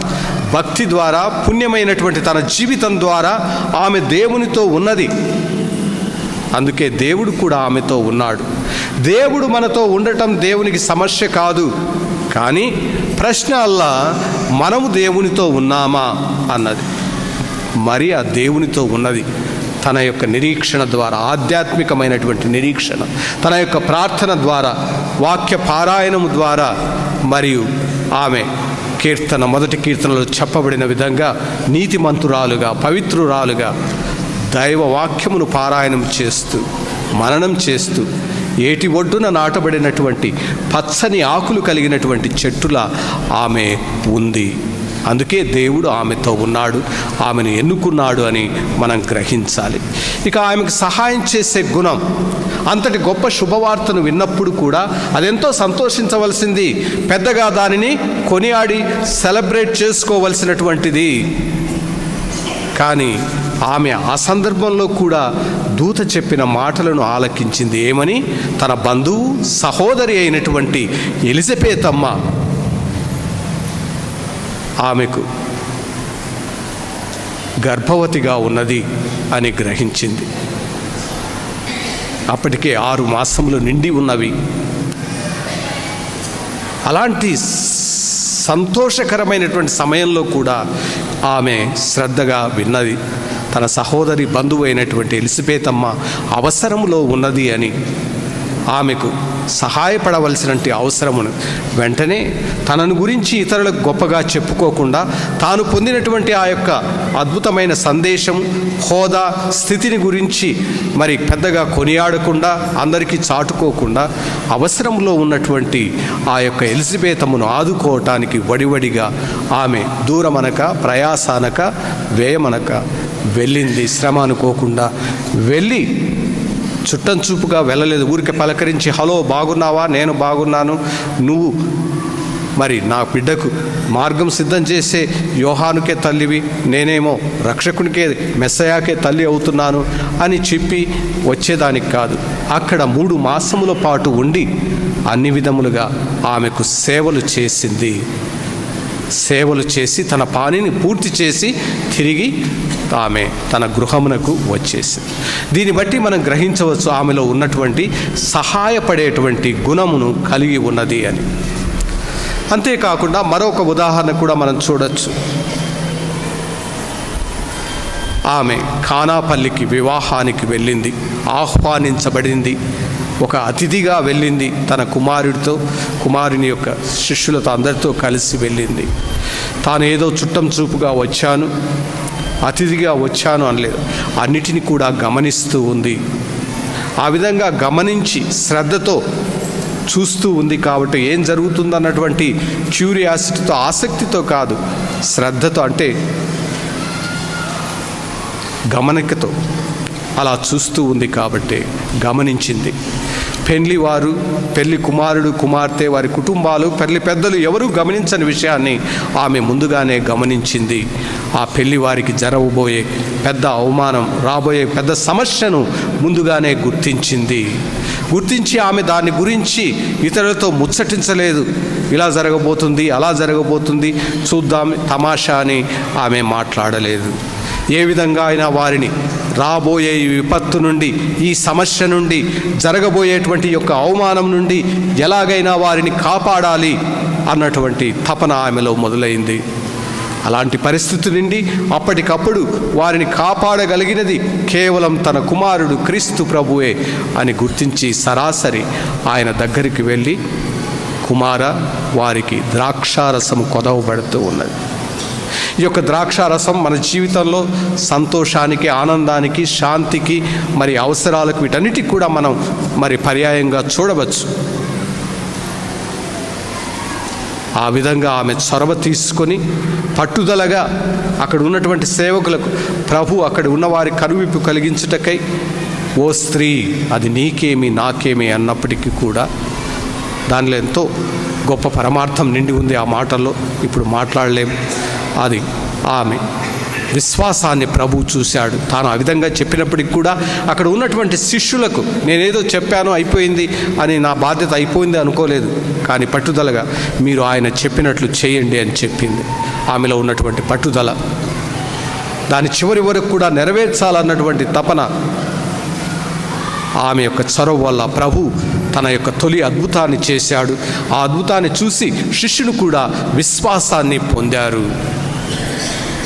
భక్తి ద్వారా, పుణ్యమైనటువంటి తన జీవితం ద్వారా ఆమె దేవునితో ఉన్నది. అందుకే దేవుడు కూడా ఆమెతో ఉన్నాడు. దేవుడు మనతో ఉండటం దేవునికి సమస్య కాదు. కానీ ప్రశ్న అల్లా, మనము దేవునితో ఉన్నామా అన్నది. మరి ఆ దేవునితో ఉన్నది తన యొక్క నిరీక్షణ ద్వారా, ఆధ్యాత్మికమైనటువంటి నిరీక్షణ, తన యొక్క ప్రార్థన ద్వారా, వాక్య పారాయణము ద్వారా, మరియు ఆమె మొదటి కీర్తనలో చెప్పబడిన విధంగా నీతిమంతురాలుగా, పవిత్రురాలుగా దైవ వాక్యమును పారాయణం చేస్తూ, మననం చేస్తూ, ఏటి ఒడ్డున నాటబడినటువంటి పచ్చని ఆకులు కలిగినటువంటి చెట్టులా ఆమె ఉంది. అందుకే దేవుడు ఆమెతో ఉన్నాడు, ఆమెను ఎన్నుకున్నాడు అని మనం గ్రహించాలి. ఇక ఆమెకు సహాయం చేసే గుణం, అంతటి గొప్ప శుభవార్తను విన్నప్పుడు కూడా అదెంతో సంతోషించవలసింది, పెద్దగా దానిని కొనియాడి సెలబ్రేట్ చేసుకోవలసినటువంటిది. కానీ ఆమె ఆ సందర్భంలో కూడా దూత చెప్పిన మాటలను ఆలకించింది. ఏమని? తన బంధువు, సహోదరి అయినటువంటి ఎలిజబెత్ అమ్మ ఆమెకు గర్భవతిగా ఉన్నది అని గ్రహించింది. అప్పటికే 6 మాసములు నిండి ఉన్నవి. అలాంటి సంతోషకరమైనటువంటి సమయంలో కూడా ఆమె శ్రద్ధగా విన్నది. తన సహోదరి బంధువు అయినటువంటి ఎలిజబెత్ అమ్మ అవసరంలో ఉన్నది అని ఆమెకు సహాయపడవలసినటువంటి అవసరమును వెంటనే తనను గురించి ఇతరులకు గొప్పగా చెప్పుకోకుండా తాను పొందినటువంటి ఆ యొక్క అద్భుతమైన సందేశం, హోదా, స్థితిని గురించి మరి పెద్దగా కొనియాడకుండా, అందరికీ చాటుకోకుండా అవసరంలో ఉన్నటువంటి ఆ యొక్క ఎలిజబెతమును ఆదుకోవటానికి వడివడిగా ఆమె దూరమనక, ప్రయాసానక, వ్యయమనక వెళ్ళింది. శ్రమ అనుకోకుండా వెళ్ళి చుట్టం చూపుగా వెళ్ళలేదు. ఊరికే పలకరించి, హలో బాగున్నావా, నేను బాగున్నాను, నువ్వు మరి నా బిడ్డకు మార్గం సిద్ధం చేసే యోహానుకే తల్లివి, నేనేమో రక్షకునికే, మెస్సయాకే తల్లి అవుతున్నాను అని చెప్పి వచ్చేదానికి కాదు. అక్కడ 3 మాసముల పాటు ఉండి అన్ని విధములుగా ఆమెకు సేవలు చేసింది. సేవలు చేసి తన పనిని పూర్తి చేసి తిరిగి ఆమె తన గృహమునకు వచ్చేసింది. దీన్ని బట్టి మనం గ్రహించవచ్చు ఆమెలో ఉన్నటువంటి సహాయపడేటువంటి గుణమును కలిగి ఉన్నది అని. అంతేకాకుండా మరొక ఉదాహరణ కూడా మనం చూడొచ్చు. ఆమె కానాపల్లికి వివాహానికి వెళ్ళింది, ఆహ్వానించబడింది, ఒక అతిథిగా వెళ్ళింది. తన కుమారుని యొక్క శిష్యులతో అందరితో కలిసి వెళ్ళింది. తాను ఏదో చుట్టం చూపుగా వచ్చాను, అతిథిగా వచ్చాను అనలేదు. అన్నిటినీ కూడా గమనిస్తూ ఉంది. ఆ విధంగా గమనించి శ్రద్ధతో చూస్తూ ఉంది. కాబట్టి ఏం జరుగుతుందన్నటువంటి క్యూరియాసిటీతో, ఆసక్తితో కాదు, శ్రద్ధతో, అంటే గమనికతో అలా చూస్తూ ఉంది. కాబట్టి గమనించింది. పెళ్లి కుమారుడు, కుమార్తె, వారి కుటుంబాలు, పెళ్లి పెద్దలు ఎవరూ గమనించని విషయాన్ని ఆమె ముందుగానే గమనించింది. ఆ పెళ్లి వారికి జరగబోయే పెద్ద అవమానం, రాబోయే పెద్ద సమస్యను ముందుగానే గుర్తించి ఆమె దాని గురించి ఇతరులతో ముచ్చటించలేదు. ఇలా జరగబోతుంది, అలా జరగబోతుంది, చూద్దాం, తమాషా అని ఆమె మాట్లాడలేదు. ఏ విధంగా అయినా వారిని రాబోయే ఈ విపత్తు నుండి, ఈ సమస్య నుండి, జరగబోయేటువంటి యొక్క అవమానం నుండి ఎలాగైనా వారిని కాపాడాలి అన్నటువంటి తపన ఆమెలో మొదలైంది. అలాంటి పరిస్థితి నుండి అప్పటికప్పుడు వారిని కాపాడగలిగినది కేవలం తన కుమారుడు క్రీస్తు ప్రభువే అని గుర్తించి సరాసరి ఆయన దగ్గరికి వెళ్ళి, కుమార, వారికి ద్రాక్షారసము కొదవబడుతూ ఉన్నది. ఈ యొక్క ద్రాక్షారసం మన జీవితంలో సంతోషానికి, ఆనందానికి, శాంతికి, మరి అవసరాలకు, వీటన్నిటికి కూడా మనం మరి పర్యాయంగా చూడవచ్చు. ఆ విధంగా ఆమె చొరవ తీసుకొని పట్టుదలగా అక్కడ ఉన్నటువంటి సేవకులకు ప్రభు అక్కడ ఉన్నవారి కనువిప్పు కలిగించుటకై, ఓ స్త్రీ, అది నీకేమి నాకేమి అన్నప్పటికీ కూడా దానిలో ఎంతో గొప్ప పరమార్థం నిండి ఉంది ఆ మాటల్లో. ఇప్పుడు మాట్లాడలేం. అది ఆమె విశ్వాసాన్ని ప్రభు చూశాడు. తాను ఆ విధంగా చెప్పినప్పటికి కూడా అక్కడ ఉన్నటువంటి శిష్యులకు నేనేదో చెప్పాను, అయిపోయింది అని, నా బాధ్యత అయిపోయింది అనుకోలేదు. కానీ పట్టుదలగా మీరు ఆయన చెప్పినట్లు చేయండి అని చెప్పింది. ఆమెలో ఉన్నటువంటి పట్టుదల, దాని చివరి వరకు కూడా నెరవేర్చాలన్నటువంటి తపన, ఆమె యొక్క చొరవ వల్ల ప్రభు తన యొక్క తొలి అద్భుతాన్ని చేశాడు. ఆ అద్భుతాన్ని చూసి శిష్యులు కూడా విశ్వాసాన్ని పొందారు.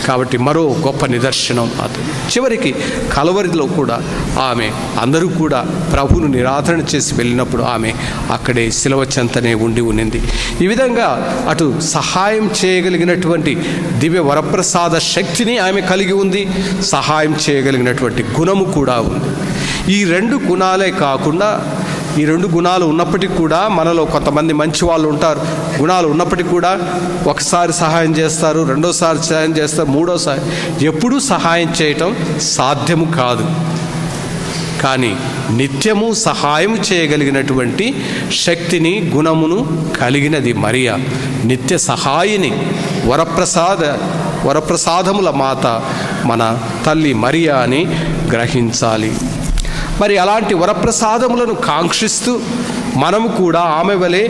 కాబట్టి మరో గొప్ప నిదర్శనం అది. చివరికి కలవరిలో కూడా ఆమె, అందరూ కూడా ప్రభువును నిరాదరణ చేసి వెళ్ళినప్పుడు ఆమె అక్కడే శిలువ చెంతనే ఉండింది. ఈ విధంగా అటు సహాయం చేయగలిగినటువంటి దివ్య వరప్రసాద శక్తిని ఆమె కలిగి ఉంది, సహాయం చేయగలిగినటువంటి గుణము కూడా ఉంది. ఈ 2 గుణాలే కాకుండా, ఈ 2 గుణాలు ఉన్నప్పటికీ కూడా మనలో కొంతమంది మంచి వాళ్ళు ఉంటారు. గుణాలు ఉన్నప్పటికీ కూడా ఒకసారి సహాయం చేస్తారు, రెండోసారి సహాయం చేస్తారు, మూడోసారి ఎప్పుడూ సహాయం చేయటం సాధ్యము కాదు. కానీ నిత్యము సహాయం చేయగలిగినటువంటి శక్తిని, గుణమును కలిగినది మరియా. నిత్య సహాయిని, వరప్రసాదముల మాత మన తల్లి మరియా అని గ్రహించాలి. మరి అలాంటి వరప్రసాదములను కాంక్షిస్తూ మనము కూడా ఆమె వలె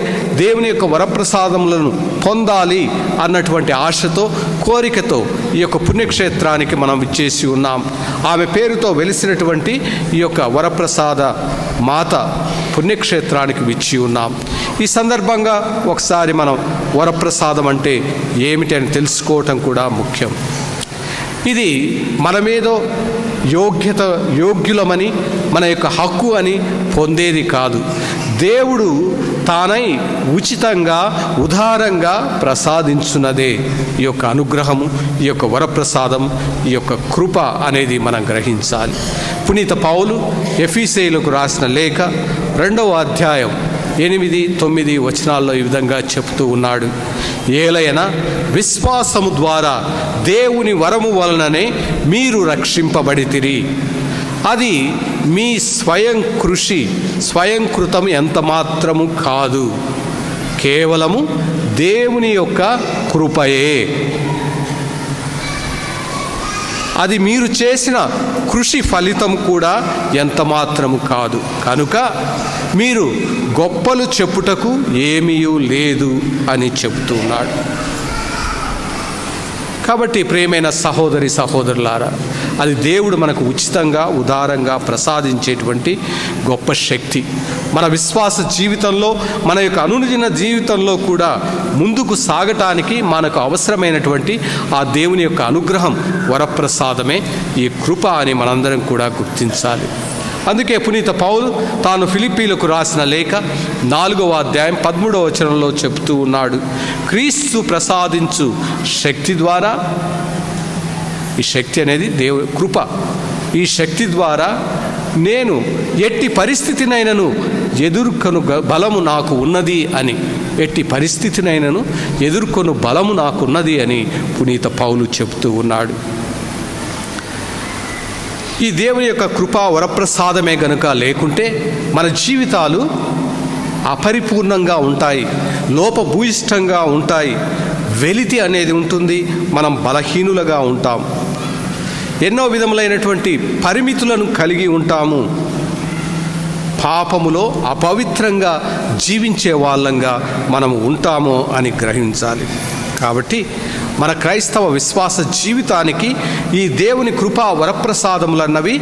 దేవుని యొక్క వరప్రసాదములను పొందాలి అన్నటువంటి ఆశతో, కోరికతో ఈ యొక్క పుణ్యక్షేత్రానికి మనం ఇచ్చేసి ఉన్నాం. ఆమె పేరుతో వెలిసినటువంటి ఈ యొక్క వరప్రసాద మాత పుణ్యక్షేత్రానికి విచ్చి ఉన్నాం. ఈ సందర్భంగా ఒకసారి మనం వరప్రసాదం అంటే ఏమిటి అని తెలుసుకోవటం కూడా ముఖ్యం. ఇది మనమేదో యోగ్యులమని, మన యొక్క హక్కు అని పొందేది కాదు. దేవుడు తానై ఉచితంగా ఉదారంగా ప్రసాదించున్నదే ఈ యొక్క అనుగ్రహము, ఈ యొక్క వరప్రసాదం, ఈ యొక్క కృప అనేది మనం గ్రహించాలి. పునీత పౌలు ఎఫెసీయులకు రాసిన లేఖ 2వ అధ్యాయం 8-9 వచనాల్లో ఈ విధంగా చెప్తూ ఉన్నాడు. ఏలయన విశ్వాసము ద్వారా దేవుని వరము వలననే మీరు రక్షింపబడితిరి. అది మీ స్వయం కృషి, స్వయంకృతం ఎంత మాత్రము కాదు, కేవలము దేవుని యొక్క కృపయే. అది మీరు చేసిన కృషి ఫలితం కూడా ఎంత మాత్రము కాదు. కనుక మీరు గొప్పలు చెప్పుటకు ఏమీ లేదు అని చెప్తున్నాడు. కాబట్టి ప్రియమైన సహోదరి సహోదరులారా, అది దేవుడు మనకు ఉచితంగా ఉదారంగా ప్రసాదించేటువంటి గొప్ప శక్తి. మన విశ్వాస జీవితంలో, మన యొక్క అనుదిన జీవితంలో కూడా ముందుకు సాగటానికి మనకు అవసరమైనటువంటి ఆ దేవుని యొక్క అనుగ్రహం, వరప్రసాదమే ఈ కృప అని మనందరం కూడా గుర్తించాలి. అందుకే పునీత పౌలు తాను ఫిలిప్పీలకు రాసిన లేఖ 4వ అధ్యాయం 13వ వచనంలో చెప్తూ ఉన్నాడు. క్రీస్తు ప్రసాదించు శక్తి ద్వారా, ఈ శక్తి అనేది దేవుని కృప, ఈ శక్తి ద్వారా నేను ఎట్టి పరిస్థితినైనను ఎదుర్కొను బలము నాకు ఉన్నది అని, ఎట్టి పరిస్థితినైనను ఎదుర్కొను బలము నాకున్నది అని పునీత పౌలు చెప్తూ ఉన్నాడు. ఈ దేవుని యొక్క కృపా వరప్రసాదమే గనుక లేకుంటే మన జీవితాలు అపరిపూర్ణంగా ఉంటాయి, లోపభూయిష్టంగా ఉంటాయి, వెలితి అనేది ఉంటుంది, మనం బలహీనులుగా ఉంటాం, ఎన్నో విధములైనటువంటి పరిమితులను కలిగి ఉంటాము, పాపములో అపవిత్రంగా జీవించే వాళ్ళంగా మనం ఉంటాము అని గ్రహించాలి. కాబట్టి మన క్రైస్తవ విశ్వాస జీవితానికి ఈ దేవుని కృపా వరప్రసాదములన్నవి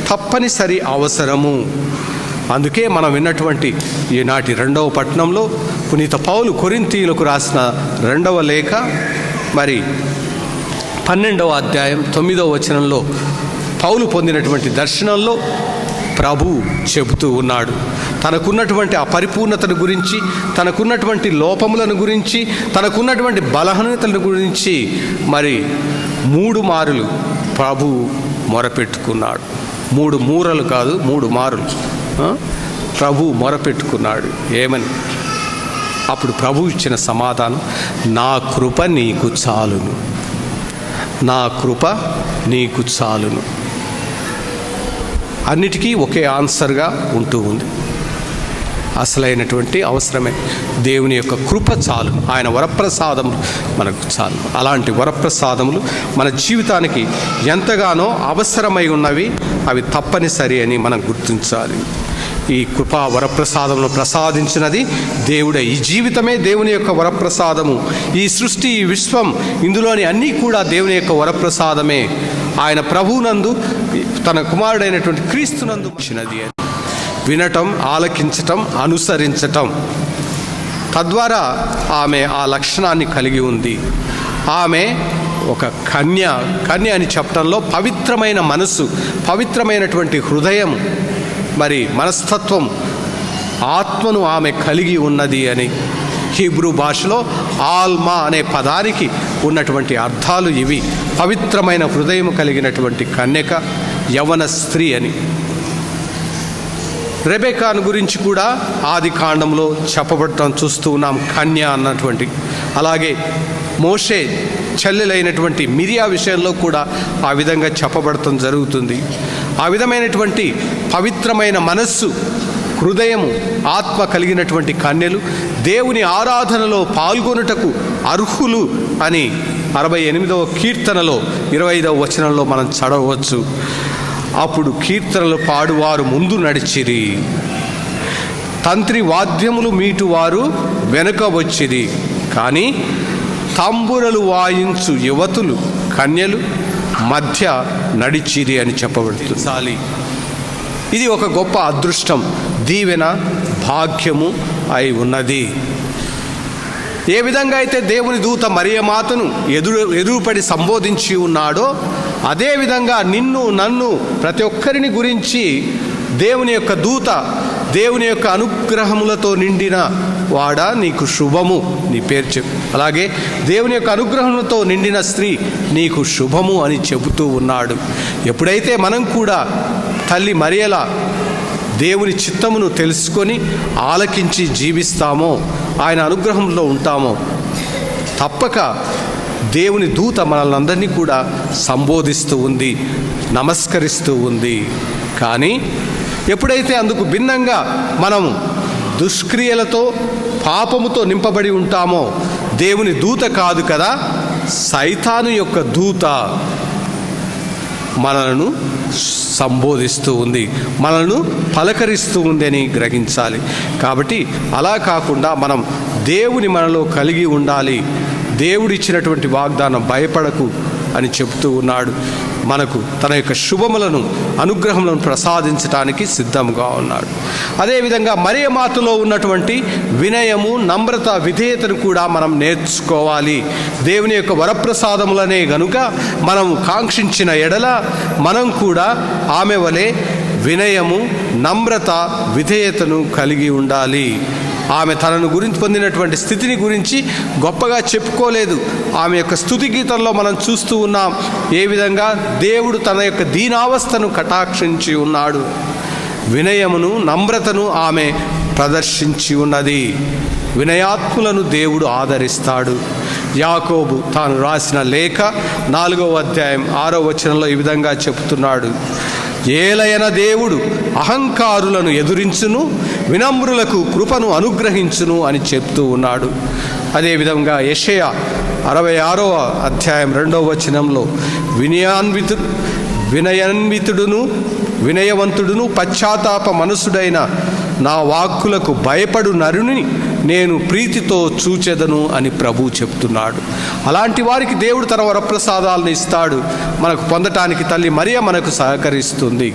తప్పనిసరి అవసరము. అందుకే మనం విన్నటువంటి ఈనాటి 2వ పట్టణంలో పునీత పౌలు కొరింథీయులకు రాసిన 2వ లేఖ 12వ అధ్యాయం 9వ వచనంలో పౌలు పొందినటువంటి దర్శనంలో ప్రభు చెబుతూ ఉన్నాడు. తనకున్నటువంటి అపరిపూర్ణతను గురించి, తనకున్నటువంటి లోపములను గురించి, తనకున్నటువంటి బలహీనతలను గురించి 3 మారులు ప్రభు మొరపెట్టుకున్నాడు. 3 మూరలు కాదు, 3 మారులు ప్రభు మొరపెట్టుకున్నాడు. ఏమని? అప్పుడు ప్రభు ఇచ్చిన సమాధానం, నా కృప నీకు చాలును, నా కృప నీకు చాలును. అన్నిటికీ ఒకే ఆన్సర్గా ఉంటూ ఉంది. అసలైనటువంటి అవసరమే దేవుని యొక్క కృప చాలు, ఆయన వరప్రసాదములు మనకు చాలు. అలాంటి వరప్రసాదములు మన జీవితానికి ఎంతగానో అవసరమై ఉన్నవి, అవి తప్పనిసరి అని మనం గుర్తించాలి. ఈ కృపా వరప్రసాదమును ప్రసాదించినది దేవుడే. ఈ జీవితమే దేవుని యొక్క వరప్రసాదము. ఈ సృష్టి, ఈ విశ్వం, ఇందులోని అన్నీ కూడా దేవుని యొక్క వరప్రసాదమే. ఆయన ప్రభువునందు, తన కుమారుడైనటువంటి క్రీస్తునందు వచ్చినది అని వినటం, ఆలకించటం, అనుసరించటం, తద్వారా ఆమె ఆ లక్షణాన్ని కలిగి ఉంది. ఆమె ఒక కన్య అని చెప్పడంలో పవిత్రమైన మనసు, పవిత్రమైనటువంటి హృదయం, మనస్తత్వం, ఆత్మను ఆమె కలిగి ఉన్నది అని. హీబ్రూ భాషలో ఆల్మా అనే పదానికి ఉన్నటువంటి అర్థాలు ఇవి. పవిత్రమైన హృదయం కలిగినటువంటి కన్యక, యవన స్త్రీ అని. రెబెకాను గురించి కూడా ఆది కాండంలో చెప్పబడటం చూస్తూ ఉన్నాం, కన్య అన్నటువంటి. అలాగే మోషే చెల్లెలైనటువంటి మిరియా విషయంలో కూడా ఆ విధంగా చెప్పబడటం జరుగుతుంది. ఆ విధమైనటువంటి పవిత్రమైన మనస్సు, హృదయము, ఆత్మ కలిగినటువంటి కన్యలు దేవుని ఆరాధనలో పాల్గొనుటకు అర్హులు అని 68వ కీర్తనలో 25వ వచనంలో మనం చదవవచ్చు. అప్పుడు కీర్తనలు పాడువారు ముందు నడిచిరి, తంత్రి వాద్యములు మీటువారు వెనుక వచ్చిరి, కానీ తంబురలు వాయించు యువతులు, కన్యలు మధ్య నడిచిరి అని చెప్పబడుతుంది. ఇది ఒక గొప్ప అదృష్టం, దీవెన, భాగ్యము అయి ఉన్నది. ఏ విధంగా అయితే దేవుని దూత మరియమాతను ఎదురుపడి సంబోధించి ఉన్నాడో, అదేవిధంగా నిన్ను, నన్ను, ప్రతి ఒక్కరిని గురించి దేవుని యొక్క దూత, దేవుని యొక్క అనుగ్రహములతో నిండిన వాడా నీకు శుభము, నీ పేరు చెప్పు. అలాగే దేవుని యొక్క అనుగ్రహములతో నిండిన స్త్రీ నీకు శుభము అని చెబుతూ ఉన్నాడు. ఎప్పుడైతే మనం కూడా తల్లి మరియల దేవుని చిత్తమును తెలుసుకొని ఆలకించి జీవిస్తామో, ఆయన అనుగ్రహంలో ఉంటామో, తప్పక దేవుని దూత మనల్ని అందరినీ కూడా సంబోధిస్తూ ఉంది, నమస్కరిస్తూ ఉంది. కానీ ఎప్పుడైతే అందుకు భిన్నంగా మనము దుష్క్రియలతో పాపముతో నింపబడి ఉంటామో, దేవుని దూత కాదు కదా, సైతాను యొక్క దూత మనలను సంబోధిస్తూ ఉంది, మనలను పలకరిస్తూ ఉంది అని గ్రహించాలి. కాబట్టి అలా కాకుండా మనం దేవుని మనలో కలిగి ఉండాలి. దేవుడిచ్చినటువంటి వాగ్దానం భయపడకు అని చెప్తూ ఉన్నాడు. మనకు తన యొక్క శుభములను, అనుగ్రహములను ప్రసాదించడానికి సిద్ధంగా ఉన్నాడు. అదేవిధంగా మరియ మాతలో ఉన్నటువంటి వినయము, నమ్రత, విధేయతను కూడా మనం నేర్చుకోవాలి. దేవుని యొక్క వరప్రసాదములనే గనుక మనం కాంక్షించిన ఎడల మనం కూడా ఆమె వలె వినయము, నమ్రత, విధేయతను కలిగి ఉండాలి. ఆమె తనను గురించి పొందినటువంటి స్థితిని గురించి గొప్పగా చెప్పుకోలేదు. ఆమె యొక్క స్తుతి గీతంలో మనం చూస్తూ ఉన్నాం ఏ విధంగా దేవుడు తన యొక్క దీనావస్థను కటాక్షించి ఉన్నాడు. వినయమును, నమ్రతను ఆమె ప్రదర్శించి ఉన్నది. వినయాత్ములను దేవుడు ఆదరిస్తాడు. యాకోబు తాను రాసిన లేఖ 4వ అధ్యాయం 6వ వచనంలో ఈ విధంగా చెబుతున్నాడు, ఏలయన దేవుడు అహంకారులను ఎదురించును, వినమ్రులకు కృపను అనుగ్రహించును అని చెప్తూ ఉన్నాడు. అదేవిధంగా యెషయా 66వ అధ్యాయం 2వ వచనంలో వినయవంతుడును పశ్చాత్తాప మనసుడైన నా వాక్కులకు భయపడు నరుని నేను ప్రీతితో చూచెదను అని ప్రభు చెప్తున్నాడు. అలాంటి వారికి దేవుడు తన వరప్రసాదాలను ఇస్తాడు. మనకు పొందటానికి తల్లి మరియ మనకు సహకరిస్తుంది.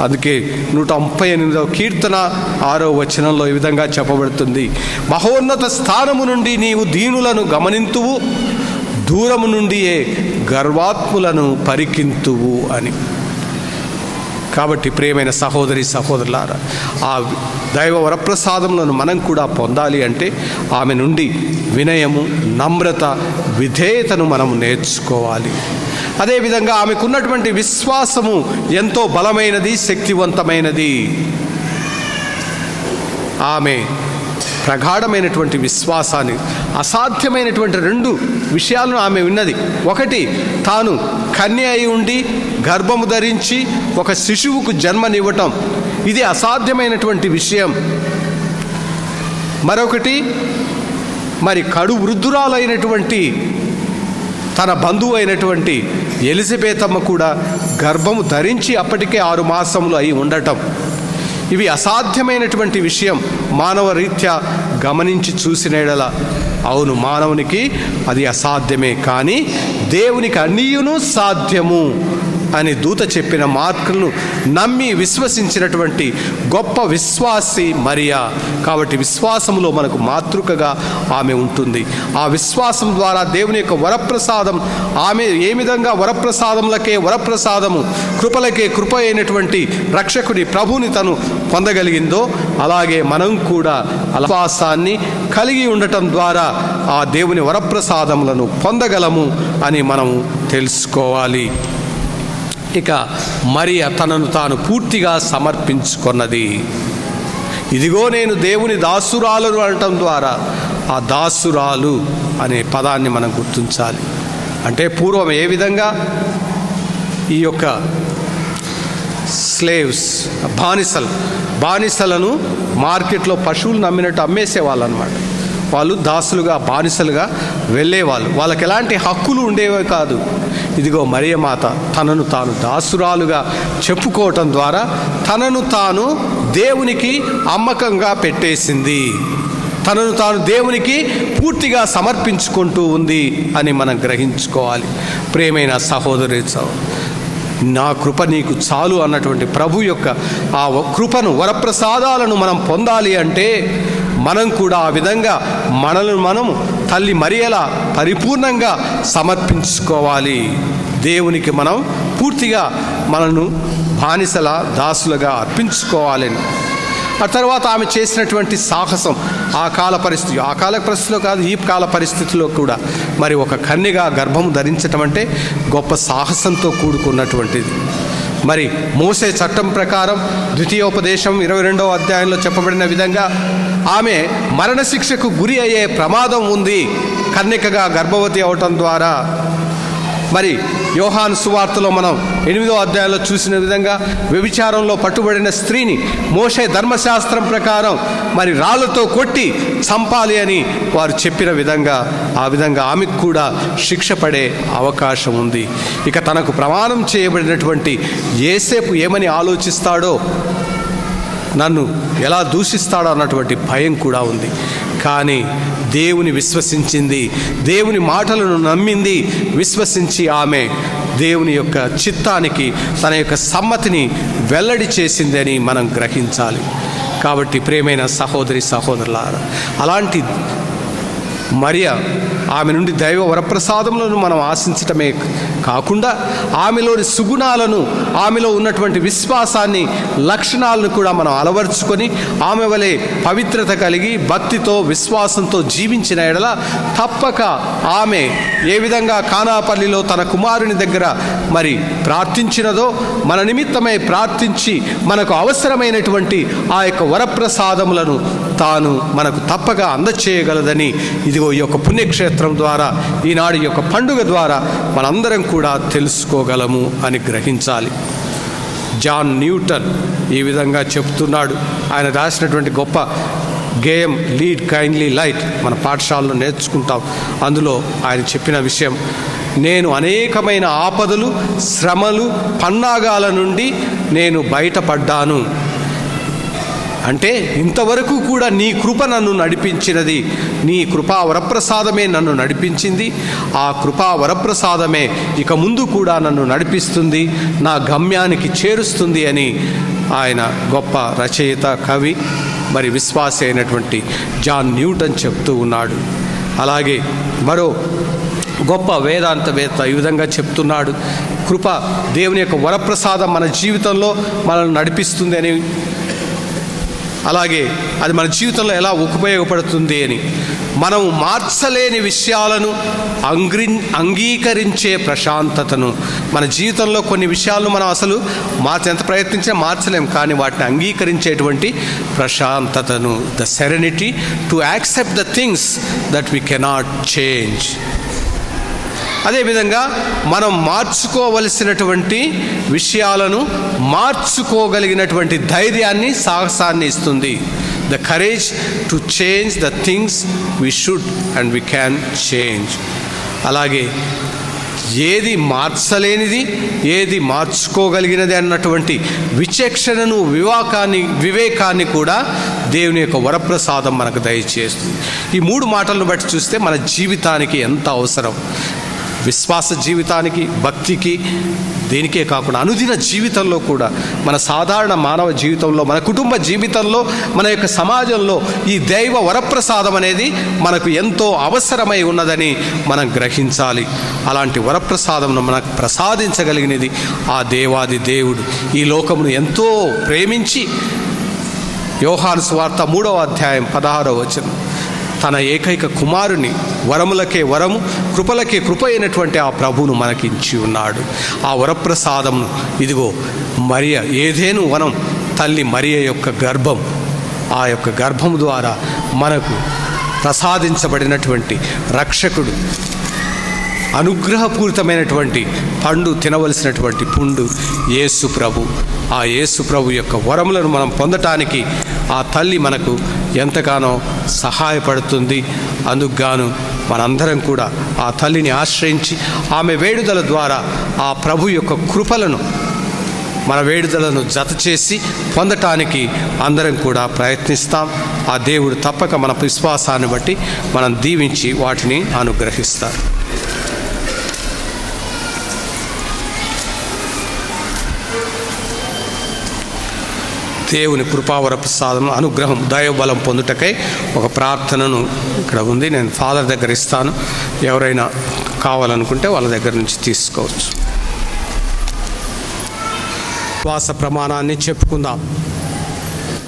అందుకే 138వ కీర్తన 6వ వచనంలో ఈ విధంగా చెప్పబడుతుంది, మహోన్నత స్థానము నుండి నీవు దీనులను గమనింతువు, దూరము నుండియే గర్వాత్ములను పరికింతువు అని. కాబట్టి ప్రియమైన సహోదరి సహోదరులారా, ఆ దైవ వరప్రసాదములను మనం కూడా పొందాలి అంటే ఆమె నుండి వినయము, నమ్రత, విధేయతను మనం నేర్చుకోవాలి. అదేవిధంగా ఆమెకున్నటువంటి విశ్వాసము ఎంతో బలమైనది, శక్తివంతమైనది. ఆమె ప్రగాఢమైనటువంటి విశ్వాసాన్ని, అసాధ్యమైనటువంటి 2 విషయాలను ఆమె విన్నది. ఒకటి, తాను కన్య అయి ఉండి గర్భము ధరించి ఒక శిశువుకు జన్మనివ్వటం, ఇది అసాధ్యమైనటువంటి విషయం. మరొకటి, మరి కడు వృద్ధురాలైనటువంటి తన బంధువు అయినటువంటి ఎలిజబెతమ్మ కూడా గర్భము ధరించి అప్పటికే 6 మాసములు అయి ఉండటం, ఇవి అసాధ్యమైనటువంటి విషయం. మానవ రీత్యా గమనించి చూసిన ఎడల అవును, మానవునికి అది అసాధ్యమే, కానీ దేవునికి అన్నీయును సాధ్యము అని దూత చెప్పిన మాటలను నమ్మి విశ్వసించినటువంటి గొప్ప విశ్వాసి మరియా. కాబట్టి విశ్వాసములో మనకు మాతృకగా ఆమె ఉంటుంది. ఆ విశ్వాసం ద్వారా దేవుని యొక్క వరప్రసాదం, ఆమె ఏ విధంగా వరప్రసాదములకే వరప్రసాదము, కృపలకే కృప అయినటువంటి రక్షకుని ప్రభుని తను పొందగలిగిందో, అలాగే మనం కూడా విశ్వాసాన్ని కలిగి ఉండటం ద్వారా ఆ దేవుని వరప్రసాదములను పొందగలము అని మనము తెలుసుకోవాలి. ఇక మరియ తనను తాను పూర్తిగా సమర్పించుకున్నది. ఇదిగో నేను దేవుని దాసురాలను అనటం ద్వారా ఆ దాసురాలు అనే పదాన్ని మనం గుర్తించాలి. అంటే పూర్వం ఏ విధంగా ఈ యొక్క స్లేవ్స్, బానిసలను మార్కెట్లో పశువులు నమ్మినట్టు అమ్మేసేవాళ్ళు అన్నమాట. వాళ్ళు దాసులుగా, బానిసలుగా వెళ్ళేవాళ్ళు. వాళ్ళకి ఎలాంటి హక్కులు ఉండేవే కాదు. ఇదిగో మరియమాత తనను తాను దాసురాలుగా చెప్పుకోవటం ద్వారా తనను తాను దేవునికి అమ్మకంగా పెట్టేసింది. తనను తాను దేవునికి పూర్తిగా సమర్పించుకుంటూ ఉంది అని మనం గ్రహించుకోవాలి. ప్రియమైన సహోదరి, నా కృప నీకు చాలు అన్నటువంటి ప్రభు యొక్క ఆ కృపను, వరప్రసాదాలను మనం పొందాలి అంటే మనం కూడా ఆ విధంగా మనల్ని మనం తల్లి మరియలా పరిపూర్ణంగా సమర్పించుకోవాలి. దేవునికి మనం పూర్తిగా మనను బానిసల, దాసులుగా అర్పించుకోవాలని. ఆ తర్వాత ఆమె చేసినటువంటి సాహసం ఆ కాల పరిస్థితిలో కాదు, ఈ కాల పరిస్థితిలో కూడా మరి ఒక కన్యగా గర్భం ధరించటం అంటే గొప్ప సాహసంతో కూడుకున్నటువంటిది. మరి మోసే చట్టం ప్రకారం ద్వితీయోపదేశం 22వ అధ్యాయంలో చెప్పబడిన విధంగా ఆమె మరణశిక్షకు గురి అయ్యే ప్రమాదం ఉంది కన్యకగా గర్భవతి అవటం ద్వారా. మరి యోహాను సువార్తలో మనం 8వ అధ్యాయంలో చూసిన విధంగా వ్యభిచారంలో పట్టుబడిన స్త్రీని మోషే ధర్మశాస్త్రం ప్రకారం మరి రాళ్లతో కొట్టి చంపాలి అని వారు చెప్పిన విధంగా ఆ విధంగా ఆమెకు కూడా శిక్ష పడే అవకాశం ఉంది. ఇక తనకు ప్రమాణం చేయబడినటువంటి యేసేపు ఏమని ఆలోచిస్తాడో, నన్ను ఎలా దూషిస్తాడో అన్నటువంటి భయం కూడా ఉంది. కానీ దేవుని విశ్వసించింది, దేవుని మాటలను నమ్మింది, విశ్వసించి ఆమె దేవుని యొక్క చిత్తానికి తన యొక్క సమ్మతిని వెల్లడి చేసిందని మనం గ్రహించాలి. కాబట్టి ప్రియమైన సహోదరి సహోదరులారా, అలాంటి మరియ ఆమె నుండి దైవ వరప్రసాదములను మనం ఆశించటమే కాకుండా ఆమెలోని సుగుణాలను, ఆమెలో ఉన్నటువంటి విశ్వాసాన్ని, లక్షణాలను కూడా మనం అలవర్చుకొని ఆమె వలె పవిత్రత కలిగి భక్తితో విశ్వాసంతో జీవించిన ఎడల తప్పక ఆమె ఏ విధంగా కానాపల్లిలో తన కుమారుని దగ్గర మరి ప్రార్థించినదో మన నిమిత్తమై ప్రార్థించి మనకు అవసరమైనటువంటి ఆ యొక్క వరప్రసాదములను తాను మనకు తప్పక అందచేయగలదని ఇదిగో ఈ యొక్క పుణ్యక్షేత్రం ద్వారా, ఈనాడు ఈ యొక్క పండుగ ద్వారా మనందరం కూడా తెలుసుకోగలము అని గ్రహించాలి. జాన్ న్యూటన్ ఈ విధంగా చెప్తున్నాడు. ఆయన రాసినటువంటి గొప్ప గేయం లీడ్ కైండ్లీ లైట్ మన పాఠశాలలో నేర్చుకుంటాం. అందులో ఆయన చెప్పిన విషయం, నేను అనేకమైన ఆపదలు, శ్రమలు, పన్నాగాల నుండి నేను బయటపడ్డాను. అంటే ఇంతవరకు కూడా నీ కృప నన్ను నడిపించినది, నీ కృపా వరప్రసాదమే నన్ను నడిపించింది, ఆ కృపా వరప్రసాదమే ఇక ముందు కూడా నన్ను నడిపిస్తుంది, నా గమ్యానికి చేరుస్తుంది అని ఆయన గొప్ప రచయిత, కవి, మరి విశ్వాసి అయినటువంటి జాన్ న్యూటన్ చెప్తూ ఉన్నాడు. అలాగే మరో గొప్ప వేదాంతవేత్త ఈ విధంగా చెప్తున్నాడు, కృప దేవుని యొక్క వరప్రసాదం మన జీవితంలో మనల్ని నడిపిస్తుంది అని, అలాగే అది మన జీవితంలో ఎలా ఉపయోగపడుతుంది అని. మనం మార్చలేని విషయాలను అంగీకరించే ప్రశాంతతను, మన జీవితంలో కొన్ని విషయాలను మనం అసలు ఎంత ప్రయత్నించినా మార్చలేం, కానీ వాటిని అంగీకరించేటువంటి ప్రశాంతతను, the serenity to accept the things that we cannot change. అదేవిధంగా మనం మార్చుకోవలసినటువంటి విషయాలను మార్చుకోగలిగినటువంటి ధైర్యాన్ని, సాహసాన్ని ఇస్తుంది. The courage to change the things we should and we can change. అలాగే ఏది మార్చలేనిది, ఏది మార్చుకోగలిగినది అన్నటువంటి విచక్షణను, వివేకాన్ని కూడా దేవుని యొక్క వరప్రసాదం మనకు దయచేస్తుంది. ఈ 3 మాటలను బట్టి చూస్తే మన జీవితానికి ఎంత అవసరం, విశ్వాస జీవితానికి, భక్తికి, దేనికే కాకుండా అనుదిన జీవితంలో కూడా, మన సాధారణ మానవ జీవితంలో, మన కుటుంబ జీవితంలో, మన యొక్క సమాజంలో ఈ దైవ వరప్రసాదం అనేది మనకు ఎంతో అవసరమై ఉన్నదని మనం గ్రహించాలి. అలాంటి వరప్రసాదమును మనకు ప్రసాదించగలిగినది ఆ దేవాది దేవుడు. ఈ లోకమును ఎంతో ప్రేమించి యోహాను సువార్త 3వ అధ్యాయం 16వ వచనం, తన ఏకైక కుమారుని వరములకే వరము, కృపలకే కృప అయినటువంటి ఆ ప్రభువును మనకించి ఉన్నాడు. ఆ వరప్రసాదమును ఇదిగో మరియ, ఏదేను వనం తల్లి మరియ యొక్క గర్భం, ఆ యొక్క గర్భం ద్వారా మనకు ప్రసాదించబడినటువంటి రక్షకుడు, అనుగ్రహపూరితమైనటువంటి పండు, తినవలసినటువంటి పుండు యేసు ప్రభు. ఆ యేసు ప్రభు యొక్క వరములను మనం పొందటానికి ఆ తల్లి మనకు ఎంతగానో సహాయపడుతుంది. అందుకుగాను మనందరం కూడా ఆ తల్లిని ఆశ్రయించి ఆమె వేడుదల ద్వారా ఆ ప్రభు యొక్క కృపలను, మన వేడుదలను జత చేసి పొందటానికి అందరం కూడా ప్రయత్నిస్తాం. ఆ దేవుడు తప్పక మన విశ్వాసాన్ని బట్టి మనం దీవించి వాటిని అనుగ్రహిస్తారు. దేవుని కృపావర ప్రసాదం, అనుగ్రహం, దైవబలం పొందుటకై ఒక ప్రార్థనను ఇక్కడ ఉంది. నేను ఫాదర్ దగ్గర ఇస్తాను. ఎవరైనా కావాలనుకుంటే వాళ్ళ దగ్గర నుంచి తీసుకోవచ్చు. విశ్వాస ప్రమాణాన్ని చెప్పుకుందాం.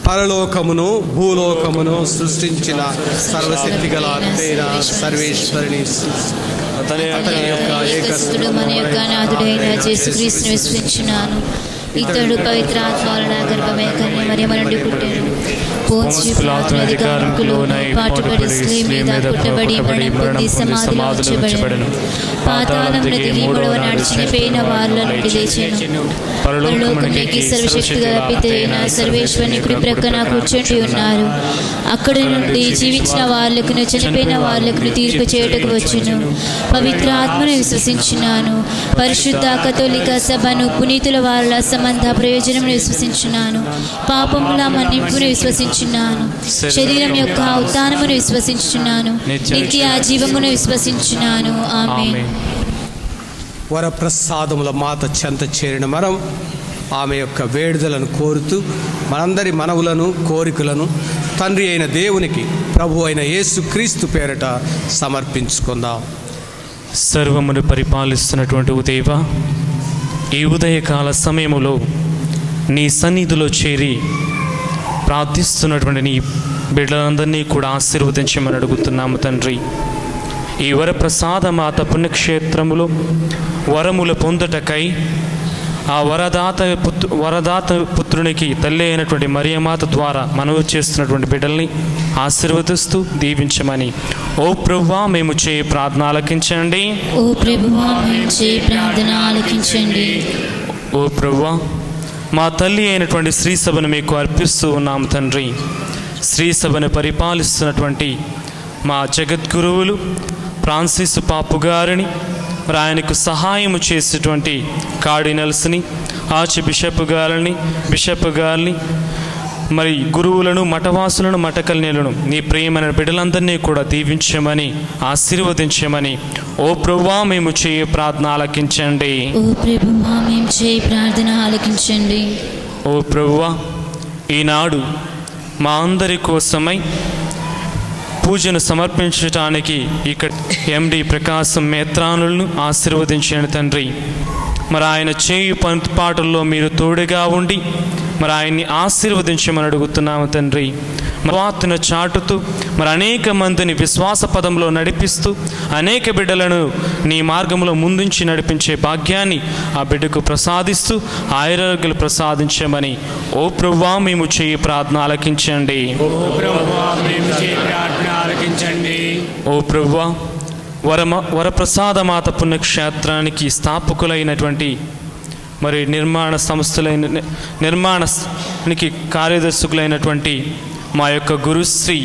పరలోకమును భూలోకమును సృష్టించిన సర్వశక్తి గల అత్తైన సర్వేశ్వరుని అతని యొక్క ఏకస్తుడు మన యొక్క నాథుడైన యేసుక్రీస్తుని విశ్వసించున్నాను. ఇతడు పవిత్రాత్మల గర్భమే కన్య మరియమ్మ నుండి పుట్టెను. పోన్షియు పిలాతు అధికారంకు లోనై పాటుపడి స్త్రీ మీద పుట్టబడి మరణం పొంది సమాధిలో ఉంచబడెను. పాతాళమున దిగి మూడవ నాడు చనిపోయిన వారిలో నుండి లేచెను. పరలోకమునకి సర్వశక్తి గల పితైన సర్వేశ్వరుని కుడి ప్రక్కన కూర్చుండి ఉన్నారు. అక్కడి నుండి జీవించిన వాళ్ళకును చనిపోయిన వాళ్ళకును తీర్పు చేయుటకు వచ్చును. పవిత్ర ఆత్మను విశ్వసించున్నాను. పరిశుద్ధ కథోలిక సభను పునీతుల వారుల సంబంధ ప్రయోజనమును విశ్వసించున్నాను. పాపముల మన్నింపును విశ్వసించున్నాను. శరీరం యొక్క ఉత్థానమును విశ్వసించున్నాను. నిత్య జీవమును విశ్వసించున్నాను. ఆమేన్. వరప్రసాదముల మాత చెంత చేరిన మనం ఆమె యొక్క వేడుదలను కోరుతూ మనందరి మనవులను కోరికలను తండ్రి అయిన దేవునికి ప్రభు అయిన యేసుక్రీస్తు పేరట సమర్పించుకుందాం. సర్వమును పరిపాలిస్తున్నటువంటి ఉదేవ, ఈ ఉదయకాల సమయములో నీ సన్నిధిలో చేరి ప్రార్థిస్తున్నటువంటి నీ బిడ్డలందరినీ కూడా ఆశీర్వదించమని అడుగుతున్నాము తండ్రి. ఈ వరప్రసాద మాత పుణ్యక్షేత్రములో వరములు పొందుటకై ఆ వరదాత పుత్రునికి తల్లి అయినటువంటి మరియమాత ద్వారా మనవి చేస్తున్నటువంటి బిడ్డల్ని ఆశీర్వదిస్తూ దీవించమని ఓ ప్రభువా మేము చేయి ప్రార్థన ఆలకించండి. ఓ ప్రభువా మేము చేయి ప్రార్థన ఆలకించండి. ఓ ప్రభువా మా తల్లి అయినటువంటి శ్రీ సభను మీకు అర్పిస్తూ ఉన్నాము తండ్రి. శ్రీ సభను పరిపాలిస్తున్నటువంటి మా జగద్గురువులు ఫ్రాన్సిస్ పాపు గారిని, మరి ఆయనకు సహాయం చేసేటువంటి కార్డినల్స్ని, ఆర్చ్ బిషప్ గారిని, మరి గురువులను, మఠవాసులను, మఠకన్యలను, నీ ప్రియమైన బిడ్డలందరినీ కూడా దీవించమని ఆశీర్వదించమని ఓ ప్రభువా మేము చేయ ప్రార్థన ఆలకించండి. ఓ ప్రభువా మేము చేయ ప్రార్థన ఆలకించండి. ఓ ప్రభువా ఈనాడు మా అందరి కోసమై పూజను సమర్పించడానికి ఇక్కడ ఎండి ప్రకాశం మేత్రానులను ఆశీర్వదించండి తండ్రి. మరి ఆయన చేయు పాటల్లో మీరు తోడుగా ఉండి మరి ఆయన్ని ఆశీర్వదించమని అడుగుతున్నాము తండ్రి. వార్తను చాటుతూ మరి అనేక మందిని విశ్వాస పదంలో నడిపిస్తూ అనేక బిడ్డలను నీ మార్గంలో ముందుంచి నడిపించే భాగ్యాన్ని ఆ బిడ్డకు ప్రసాదిస్తూ ఆరోగ్యాలు ప్రసాదించమని ఓ ప్రభువా మేము చేయి ప్రార్థన ఆలకించండి. ఓ ప్రభువా వరప్రసాద మాత పుణ్యక్షేత్రానికి స్థాపకులైనటువంటి మరి నిర్మాణానికి కార్యదర్శకులైనటువంటి మా యొక్క గురుశ్రీ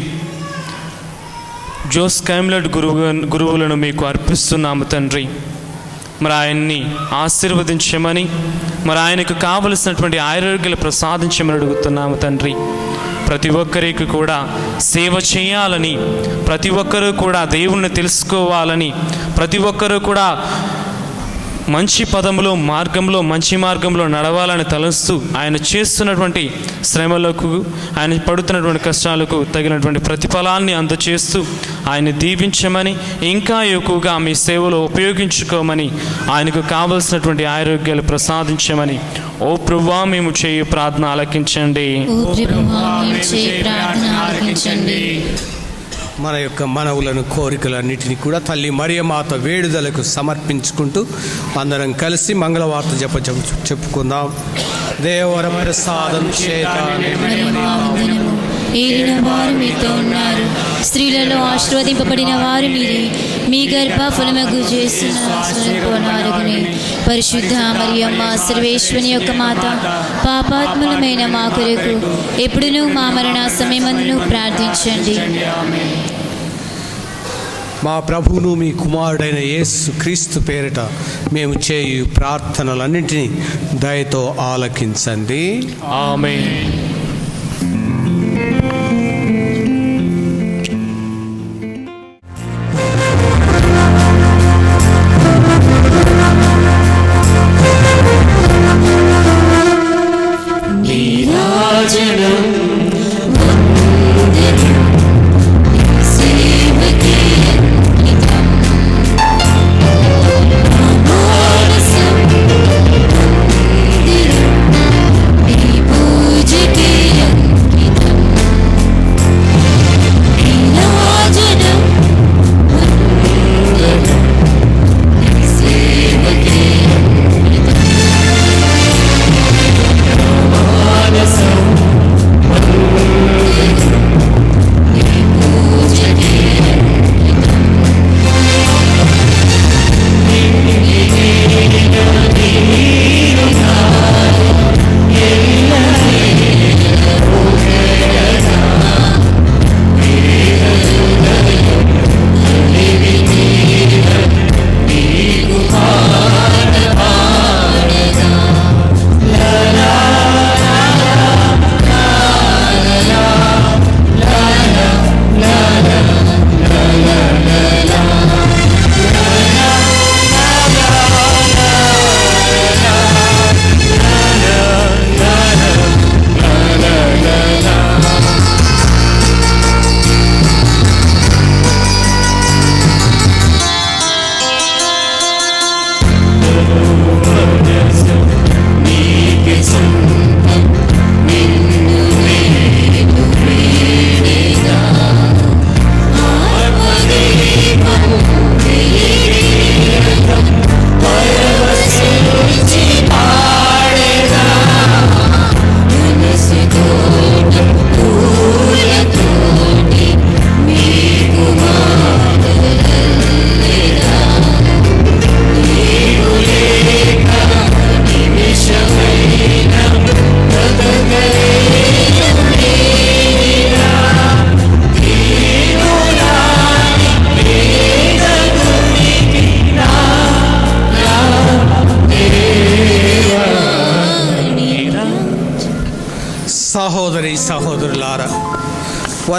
జోస్ కైమ్లెట్ గురువులను మీకు అర్పిస్తున్నాము తండ్రి. మరి ఆయన్ని ఆశీర్వదించమని మరి ఆయనకు కావలసినటువంటి ఆరోగ్యాలు ప్రసాదించమని అడుగుతున్నాము తండ్రి. ప్రతి ఒక్కరికి కూడా సేవ చేయాలని, ప్రతి ఒక్కరూ కూడా దేవుణ్ణి తెలుసుకోవాలని, ప్రతి ఒక్కరూ కూడా మంచి పదములో మంచి మార్గంలో నడవాలని తలుస్తూ ఆయన చేస్తున్నటువంటి శ్రమలకు, ఆయన పడుతున్నటువంటి కష్టాలకు తగినటువంటి ప్రతిఫలాన్ని అందచేస్తూ ఆయన దీవించమని, ఇంకా ఎక్కువగా మీ సేవలో ఉపయోగించుకోమని, ఆయనకు కావలసినటువంటి ఆరోగ్యాలు ప్రసాదించమని ఓ ప్రభువా మేము చేయి ప్రార్థన ఆలకించండి. మన యొక్క మనవులను, కోరికలన్నిటినీ కూడా తల్లి మరియమాత వేడుదలకు సమర్పించుకుంటూ అందరం కలిసి మంగళవార్త చెప్పుకుందాం. దేవరమైన సాధన చేత ఏలిన వారు మీతో ఉన్నారు, స్త్రీలలో ఆశీర్వదింపబడిన వారు మీరే, మీ గర్భఫలమగు చేస్తున్న పరిశుద్ధ మరియమ్మ సర్వేశ్వని యొక్క మాత, పాపాత్ములమైన మా కొరకు ఎప్పుడునూ మా మరణ సమయమందును ప్రార్థించండి. మా ప్రభువును మీ కుమారుడైన యేసు క్రీస్తు పేరిట మేము చేయు ప్రార్థనలన్నింటినీ దయతో ఆలకించండి. ఆమేన్. పూజకి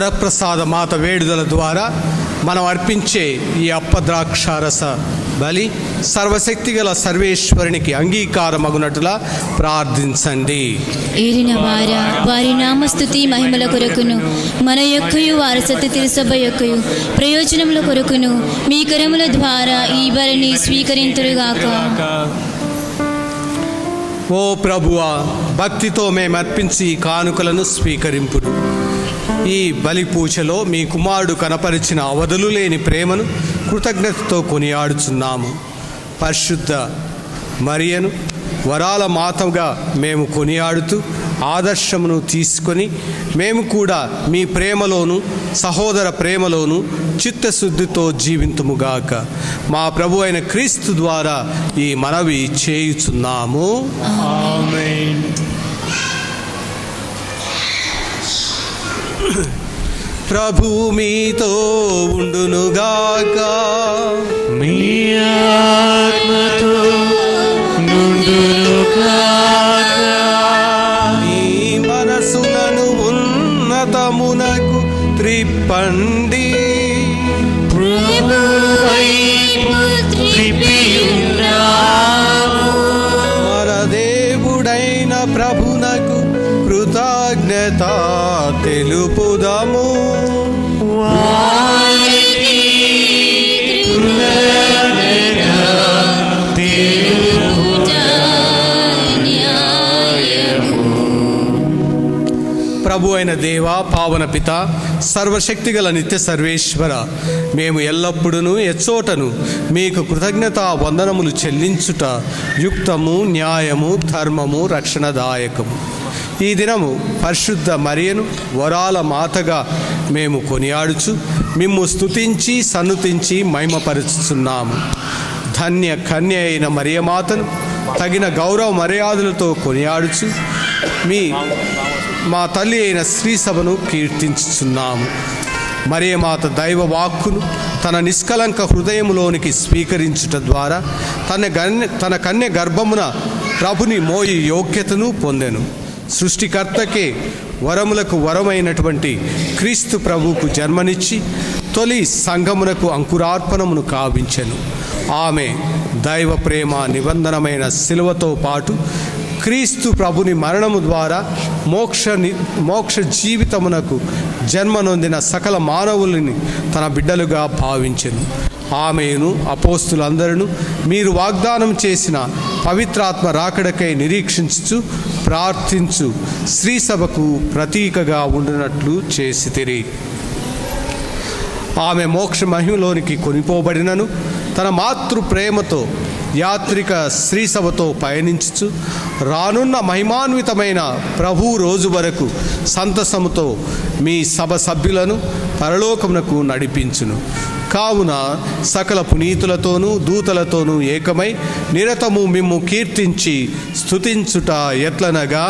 వరప్రసాద మాత వేడుదల ద్వారా మనం అర్పించే ఈ అప్పద్రాక్షారస బలి సర్వశక్తిగల సర్వేశ్వరునికి అంగీకారమగునట్లుగా ప్రార్థించండి. ఏలిన వారి నామస్తుతి మహిమల కొరకును మన యొక్కయు వారసత్వ తిరుసభ యొక్కయు ప్రయోజనముల కొరకును మీ కరముల ద్వారా ఈ బలిని స్వీకరింతురుగాక. ఓ ప్రభువా, భక్తితో మేము అర్పించి ఈ కానుకలను స్వీకరింపుడు. ఈ బలి పూజలో మీ కుమారుడు కనపరిచిన అవధులు లేని ప్రేమను కృతజ్ఞతతో కొనియాడుచున్నాము. పరిశుద్ధ మరియను వరాల మాతగా మేము కొనియాడుతూ ఆదర్శమును తీసుకొని మేము కూడా మీ ప్రేమలోను సహోదర ప్రేమలోను చిత్తశుద్ధితో జీవింతుముగాక. మా ప్రభు అయిన క్రీస్తు ద్వారా ఈ మనవి చేయుచున్నాము. ఆమేన్. ప్రభు మీతో ఉండునుగాక. మీ ఆత్మతో నుండునుగాక. మీ మనసులను ఉన్నతమునకు త్రిప్పండి. మన దేవుడైన ప్రభునకు కృతజ్ఞత తెలుపుదము. ప్రభు అయిన దేవ, పావన పిత, సర్వశక్తిగల నిత్య సర్వేశ్వర, మేము ఎల్లప్పుడూ ఎచ్చోటను మీకు కృతజ్ఞతా వందనములు చెల్లించుట యుక్తము, న్యాయము, ధర్మము, రక్షణదాయకము. ఈ దినము పరిశుద్ధ మరియను వరాల మాతగా మేము కొనియాడుచు మిమ్ము స్తుతించి సన్నుతించి మహిమపరుచుతున్నాము. ధన్య కన్య అయిన మరియమాతను తగిన గౌరవ మర్యాదలతో కొనియాడుచు మా తల్లి అయిన శ్రీ సభను కీర్తించుచున్నాము. మరియమాత దైవ వాక్కును తన నిష్కలంక హృదయములోనికి స్వీకరించుట ద్వారా తన కన్య గర్భమున ప్రభుని మోయి యోగ్యతను పొందెను. సృష్టికర్తకే వరములకు వరమైనటువంటి క్రీస్తు ప్రభువుకు జన్మనిచ్చి తొలి సంఘమునకు అంకురార్పణమును కావించెను. ఆమె దైవ ప్రేమ నిబంధనమైన శిలువతో పాటు క్రీస్తు ప్రభుని మరణము ద్వారా మోక్ష జీవితమునకు జన్మనొందిన సకల మానవులని తన బిడ్డలుగా భావించెను. ఆమెను అపోస్తులందరూ మీరు వాగ్దానం చేసిన పవిత్రాత్మ రాకడకై నిరీక్షించు ప్రార్థించు శ్రీ సభకు ప్రతీకగా ఉండినట్లు చేసితిరి. ఆమె మోక్ష మహిమలోనికి కొనిపోబడినను తన మాతృ ప్రేమతో యాత్రిక శ్రీ సభతో పయనించుచు రానున్న మహిమాన్వితమైన ప్రభు రోజు వరకు సంతసముతో మీ సభ సభ్యులను పరలోకమునకు నడిపించును. కావున సకల పునీతులతోనూ దూతలతోనూ ఏకమై నిరతము మిమ్ము కీర్తించి స్తుతించుట ఎట్లనగా,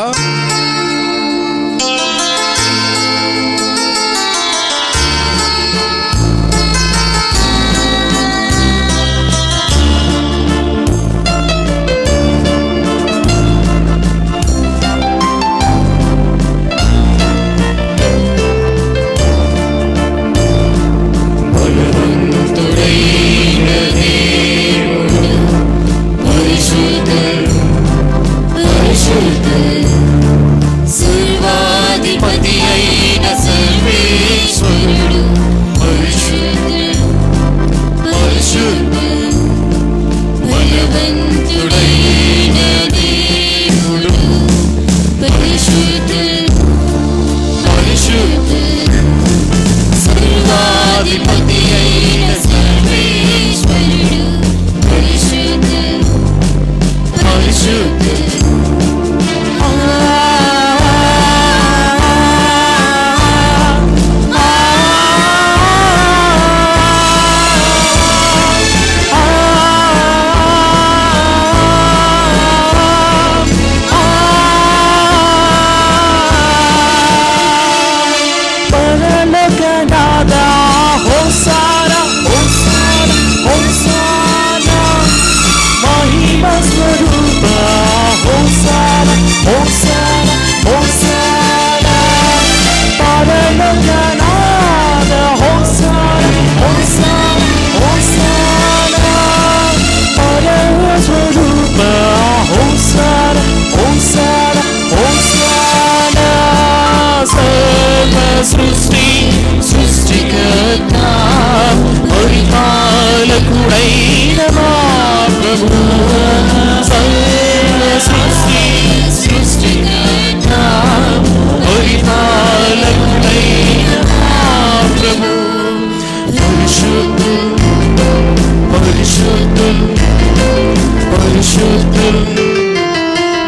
Hosanna, Hosanna, Hosanna,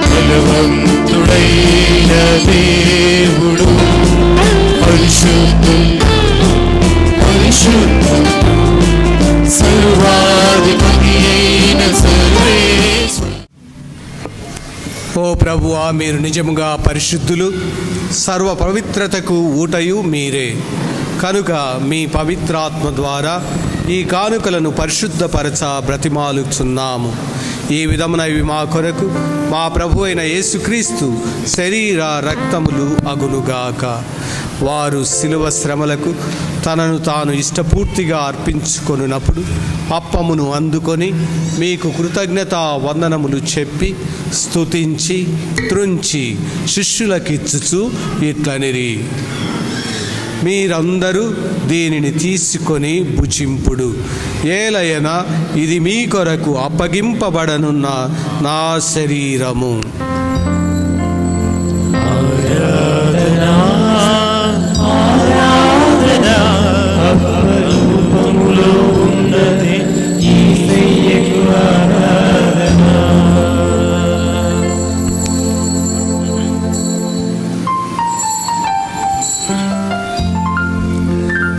బలవంతుడైన దేవుడు పరిశుద్ధుడు, పరిశుద్ధుడు, సర్వాధిపతి అయిన సర్వేశ్వరుడు. ఓ ప్రభువా, మీరు నిజముగా పరిశుద్ధులు, సర్వ పవిత్రతకు ఊటయు మీరే. కనుక మీ పవిత్రాత్మ ద్వారా ఈ కానుకలను పరిశుద్ధపరచ బ్రతిమాలుచున్నాము. ఈ విధమున ఇవి మా కొరకు మా ప్రభు అయిన యేసుక్రీస్తు శరీర రక్తములు అగునుగాక. వారు శిలువ శ్రమలకు తనను తాను ఇష్టపూర్తిగా అర్పించుకొనున్నప్పుడు అప్పమును అందుకొని మీకు కృతజ్ఞతా వందనములు చెప్పి స్తుతించి త్రుంచి శిష్యులకిచ్చుచు ఇట్లనిరి: మీరందరూ దీనిని తీసుకొని భుజింపుడు. ఏలయన ఇది మీ కొరకు అప్పగింపబడనున్న నా శరీరము.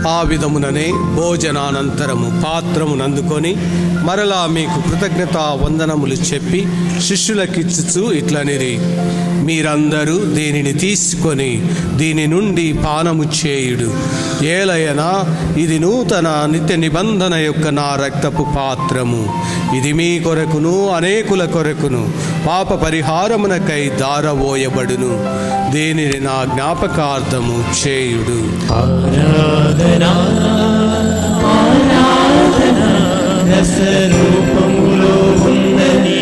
ఆ విధముననే భోజనానంతరము పాత్రమునందుకొని మరలా మీకు కృతజ్ఞతా వందనములు చెప్పి శిష్యులకిచ్చుచు ఇట్లనిరి: మీరందరూ దీనిని తీసుకొని దీని నుండి పానము చేయుడు. ఏలయనా ఇది నూతన నిత్య నిబంధన యొక్క నా రక్తపు పాత్రము. ఇది మీ కొరకును అనేకుల కొరకును పాప పరిహారమునకై దారవోయబడును. దీనిని నా జ్ఞాపకార్థము చేయుడు. ఆరాధనా ఆరాధనా రసరూపములో ఉన్నది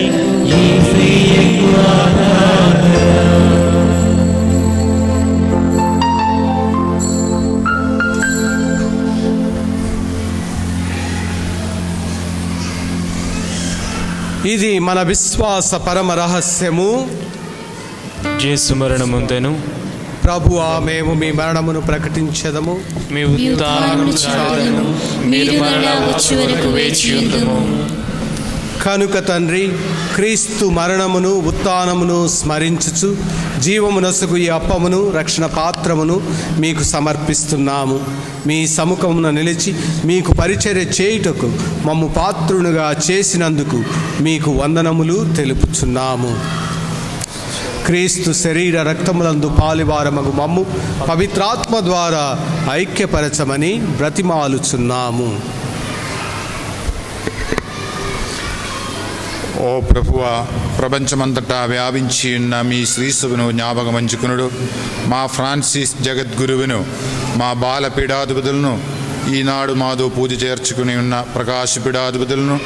యేసయ్యకు ఆరాధన. ఇది మన విశ్వాస పరమ రహస్యము. యేసు మరణముందెను ప్రభువా, మేము మీ మరణమును ప్రకటించెదము, మీ ఉత్థానమును చాటెదము, మీరు మరలా వచ్చే వరకు వేచి ఉందుము. కనుక తండ్రి, క్రీస్తు మరణమును ఉత్థానమును స్మరించుచు జీవమునసుగు ఈ అప్పమును రక్షణ పాత్రమును మీకు సమర్పిస్తున్నాము. మీ సముఖమున నిలిచి మీకు పరిచర్య చేయుటకు మమ్ము పాత్రునుగా చేసినందుకు మీకు వందనములు తెలుపుచున్నాము. క్రీస్తు శరీర రక్తములందు పాలివారమగు మమ్ము పవిత్రాత్మ ద్వారా ఐక్యపరచమని బ్రతిమాలుచున్నాము. ఓ ప్రభువా, ప్రపంచమంతటా వ్యాపించి ఉన్న మీ శ్రీసభను జ్ఞాపకమంచుకునుడు. మా ఫ్రాన్సిస్ జగద్గురువును, మా బాల పీఠాధిపతులను, ఈనాడు మాతో పూజ చేర్చుకుని ఉన్న ప్రకాశ పీఠాధిపతులను,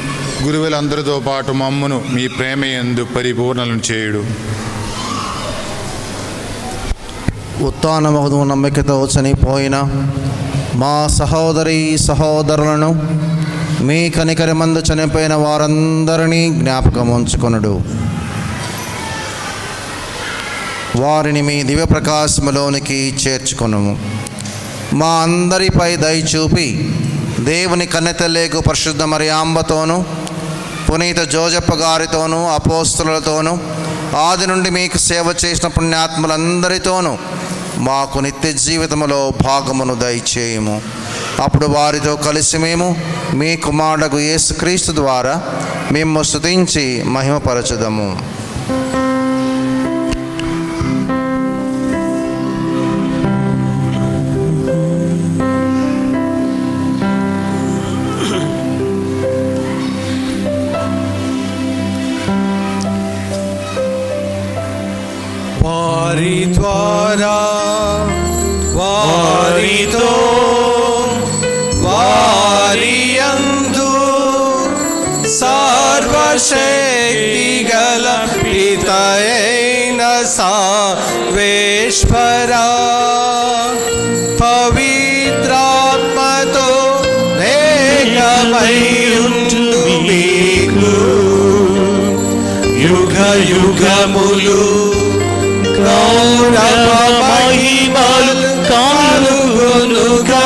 గురువులందరితో పాటు మమ్మును మీ ప్రేమయందు పరిపూర్ణలను చేయుడు. ఉత్థానమగు నమ్మికతో చనిపోయిన మా సహోదరి సహోదరులను, మీ కనికరమందు చనిపోయిన వారందరినీ జ్ఞాపకం ఉంచుకొనుడు. వారిని మీ దివ్య ప్రకాశములోనికి చేర్చుకొనుము. మా అందరిపై దయచూపి దేవుని కన్నెతల్లేగు పరిశుద్ధ మరియాంబతోనూ, పునీత జోజప్ప గారితోనూ, అపోస్తులతోనూ, ఆది నుండి మీకు సేవ చేసిన పుణ్యాత్ములందరితోనూ మాకు నిత్య జీవితములో భాగమును దయచేయము. అప్పుడు వారితో కలిసి మేము మీ కుమారుడగు యేసుక్రీస్తు ద్వారా మేము స్తుతించి మహిమపరచుదము. వారి ద్వారా, వారితో, వారియందు సర్వశక్తి గల పితయైన సర్వేశ్వరా, పవిత్రాత్మతో ఏకమై ఉండు మీకు యుగ యుగములు గౌరవ మహిమలు కలుగునుగాక.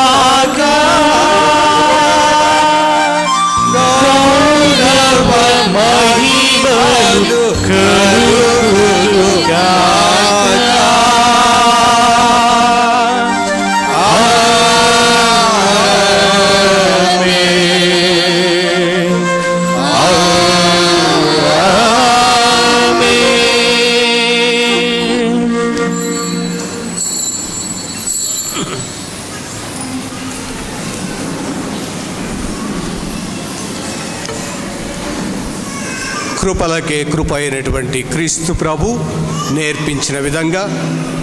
గౌరవ మహిమలు కలుగునుగాక. కృపలకే కృప అయినటువంటి క్రీస్తు ప్రభు నేర్పించిన విధంగా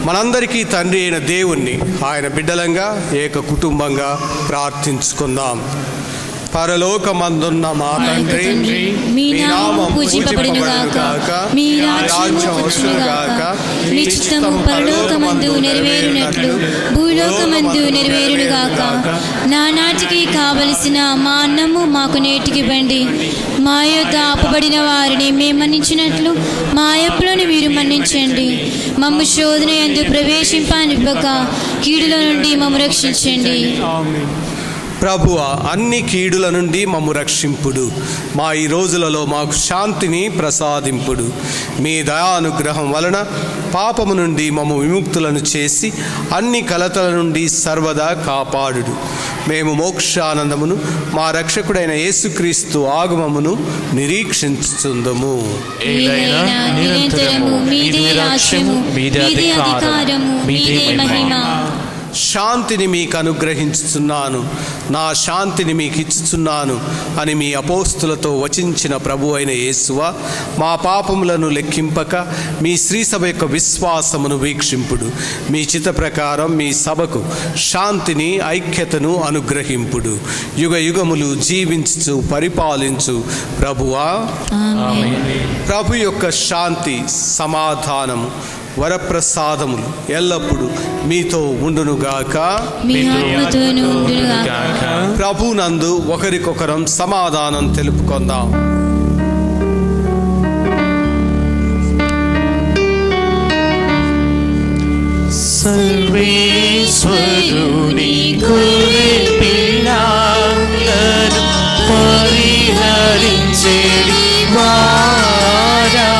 మనందరికీ తండ్రి అయిన దేవుణ్ణి ఆయన బిడ్డలంగా ఏక కుటుంబంగా ప్రార్థించుకుందాం. పరలోకమందున్న మా తండ్రి, మీ నామము పూజింపబడునుగాక, మీ రాజ్యము వచ్చునుగాక, మీ చిత్తము పరలోకమందు నెరవేరునట్లు భూలోకమందు నెరవేరునుగాక. నానాటికి కావలసిన మా అన్నము మాకు నేటికి ఇవ్వండి. మా యొద్ద అప్పబడిన వారిని మేము మన్నించినట్లు మా అప్పులను మీరు మన్నించండి. మమ్ము శోధన యందు ప్రవేశింపనివ్వక కీడుల నుండి మమ్ము రక్షించండి. ప్రభువా, అన్ని కీడుల నుండి మమ్ము రక్షింపుడు. మా ఈ రోజులలో మాకు శాంతిని ప్రసాదింపుడు. మీ దయానుగ్రహం వలన పాపము నుండి మమ్ము విముక్తులను చేసి అన్ని కలతల నుండి సర్వదా కాపాడుడు. మేము మోక్షానందమును మా రక్షకుడైన యేసుక్రీస్తు ఆగమమును నిరీక్షించుచుందము. నిరంతరము మీదే రాజ్యము, మీదే అధికారము, మీదే మహిమ. శాంతిని మీకు అనుగ్రహించుచున్నాను, నా శాంతిని మీకు ఇచ్చుచున్నాను అని మీ అపోస్తులతో వచించిన ప్రభు అయిన యేసువా, మా పాపములను లెక్కింపక మీ శ్రీసభ యొక్క విశ్వాసమును వీక్షింపుడు. మీ చిత్త ప్రకారం మీ సభకు శాంతిని ఐక్యతను అనుగ్రహింపుడు. యుగ యుగములు జీవించు పరిపాలించు ప్రభువా. ప్రభు యొక్క శాంతి, సమాధానము, వరప్రసాదములు ఎల్లప్పుడూ మీతో ఉండునుగాక. ప్రభునందు ఒకరికొకరం సమాధానం తెలుపుకుందాం. సర్వేశ్వరుని గొర్రె పిల్లలను పరిహరించేడి వారా,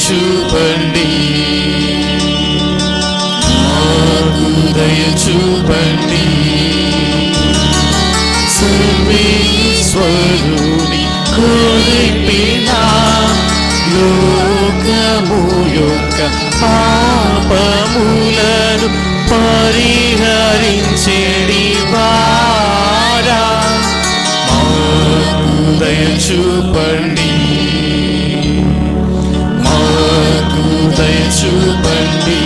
చూపండి, దయ చూపండి. సర్వేశ్వరుని కొరిపిన లోకము యొక్క పాపములను పరిహరించేడి వారా, దయ చూపండి, దయ చూపండి.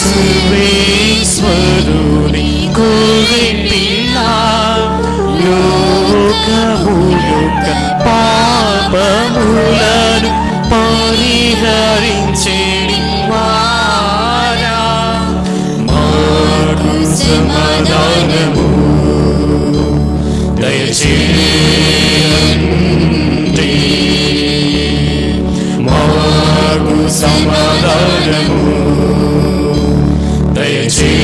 సర్వేశ్వరుని గొర్రె పిల్ల లోకము యొక్క పాపములను పరిహరించేడి వారా, మాకు సమాధానము దయచేయండి, మాకు సమాధానము దయచేయండి.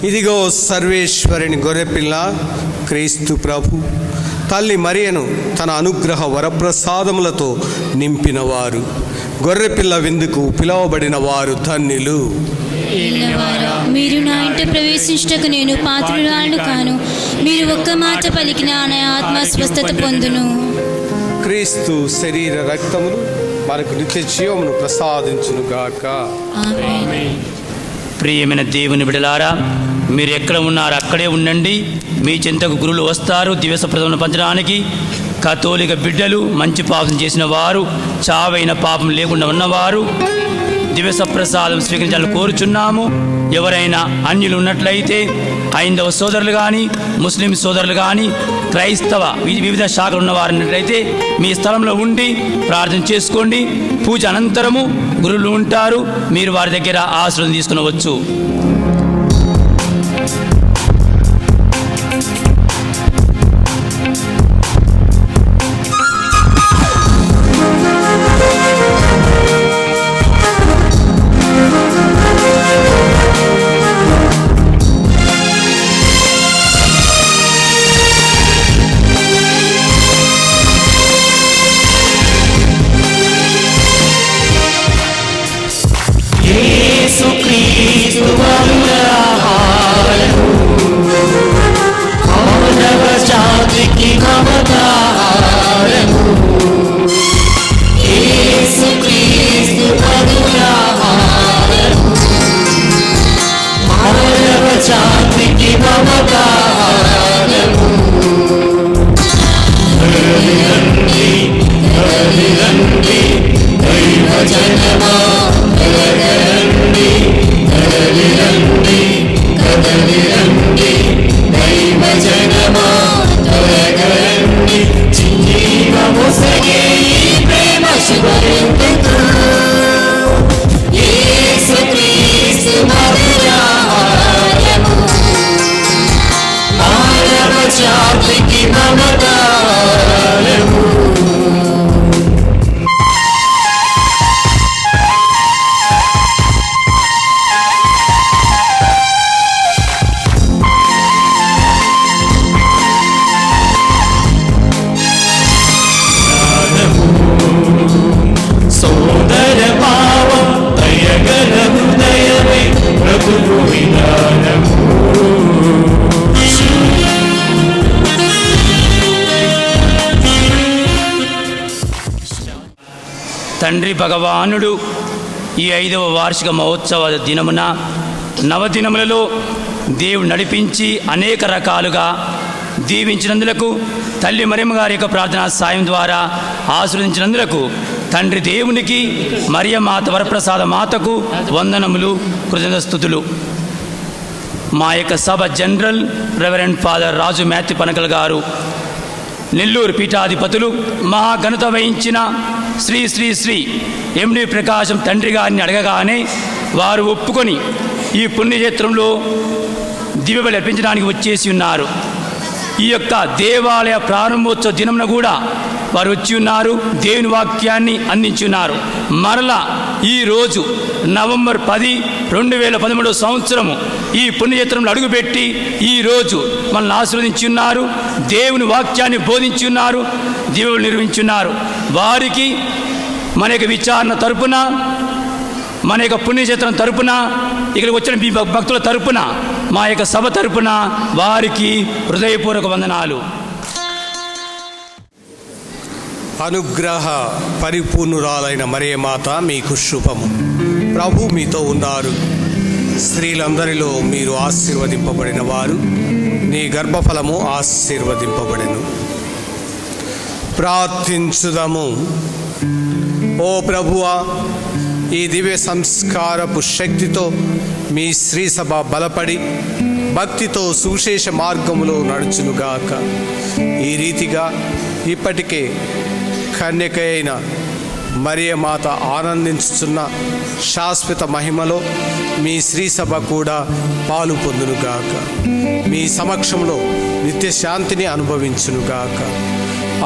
ఇదిగో సర్వేశ్వరుని గొర్రెపిల్ల క్రీస్తు ప్రభు. తల్లి మరియను తన అనుగ్రహ వరప్రసాదములతో నింపినవారు. గొర్రెపిల్ల విందుకు పిలువబడిన వారు ధన్యులు. మీరు నా ఇంట ప్రవేశించటకు నేను పాత్రురాలను కాను. మీరు ఒక్క మాట పలికిన నా ఆత్మ స్వస్థత పొందును. క్రీస్తు శరీర రక్తములు మనకు నిత్య జీవమును ప్రసాదించునుగాక. ప్రియమైన దేవుని బిడలారా, మీరు ఎక్కడ ఉన్నారో అక్కడే ఉండండి. మీ చెంతకు గురువులు వస్తారు దివస ప్రథమను పంచడానికి. కథోలిక బిడ్డలు, మంచి పాపం చేసిన వారు, చావైన పాపం లేకుండా ఉన్నవారు దివస ప్రసాదం స్వీకరించాలని కోరుచున్నాము. ఎవరైనా అన్యులు ఉన్నట్లయితే హైందవ సోదరులు కానీ, ముస్లిం సోదరులు కానీ, క్రైస్తవ వివిధ శాఖలు ఉన్నవారు ఉన్నట్లయితే మీ స్థలంలో ఉండి ప్రార్థన చేసుకోండి. పూజ అనంతరము గురువులు ఉంటారు, మీరు వారి దగ్గర ఆశీర్వాదం తీసుకునవచ్చు. మమతాహారము యేసుక్రీస్తు మధురాహారము మానవ జాతికి మమతాహారము రండి రండి రండి దైవ జనమా రండి రండి రండి కదలి రండి దైవ జనమా రండి జీవమొసగే ఈ ప్రేమ శుభయుక్తు యేసుక్రీస్తు మధురాహారము మానవ జాతికి మమతాహారము సోదర భావం దయగల హృదయమే ప్రభువు విధానము తండ్రి భగవానుడు ఈ 5వ వార్షిక మహోత్సవ దినమున నవదినములలో దేవుడు నడిపించి అనేక రకాలుగా దీవించినందులకు తల్లి మరియమ్మ గారి యొక్క ప్రార్థనా సాయం ద్వారా ఆశీర్వదించినందులకు తండ్రి దేవునికి మరియమాత వరప్రసాద మాతకు వందనములు కృతజ్ఞతాస్తుతులు. మా యొక్క సభ జనరల్ రెవరెండ్ ఫాదర్ రాజు మ్యాథ్యూ పనకల్ గారు, నెల్లూరు పీఠాధిపతులు, మహాఘనత వహించిన శ్రీ శ్రీ శ్రీ ఎండి ప్రకాశం తండ్రి గారిని అడగగానే వారు ఒప్పుకొని ఈ పుణ్యక్షేత్రంలో దివ్యబలి అర్పించడానికి వచ్చేసి ఉన్నారు. ఈ యొక్క దేవాలయ ప్రారంభోత్సవ దినమున కూడా వారు వచ్చి ఉన్నారు, దేవుని వాక్యాన్ని అందించి ఉన్నారు. మరలా ఈరోజు నవంబర్ 10, 2013 సంవత్సరము ఈ పుణ్యక్షేత్రంలో అడుగుపెట్టి ఈరోజు మనల్ని ఆశీర్వదించి ఉన్నారు, దేవుని వాక్యాన్ని బోధించి ఉన్నారు, దివ్యబలి నిర్వహించున్నారు. వారికి మన యొక్క విచారణ తరపున, మన యొక్క పుణ్యక్షేత్రం తరపున, ఇక్కడికి వచ్చిన మీ భక్తుల తరపున, మా యొక్క సభ తరపున వారికి హృదయపూర్వక వందనాలు. అనుగ్రహ పరిపూర్ణురాలైన మరియమాత మీకు శుభము. ప్రభు మీతో ఉన్నారు. స్త్రీలందరిలో మీరు ఆశీర్వదింపబడిన వారు, నీ గర్భఫలము ఆశీర్వదింపబడెను. ప్రార్థించుదము. ఓ ప్రభువా, ఈ దివ్య సంస్కారపు శక్తితో మీ శ్రీ సభ బలపడి భక్తితో సువిశేష మార్గములో నడుచునుగాక. ఈ రీతిగా ఇప్పటికే కన్యక అయిన మరియమాత ఆనందించుతున్న శాశ్వత మహిమలో మీ శ్రీ సభ కూడా పాలు పొందునుగాక. మీ సమక్షంలో నిత్య శాంతిని అనుభవించునుగాక.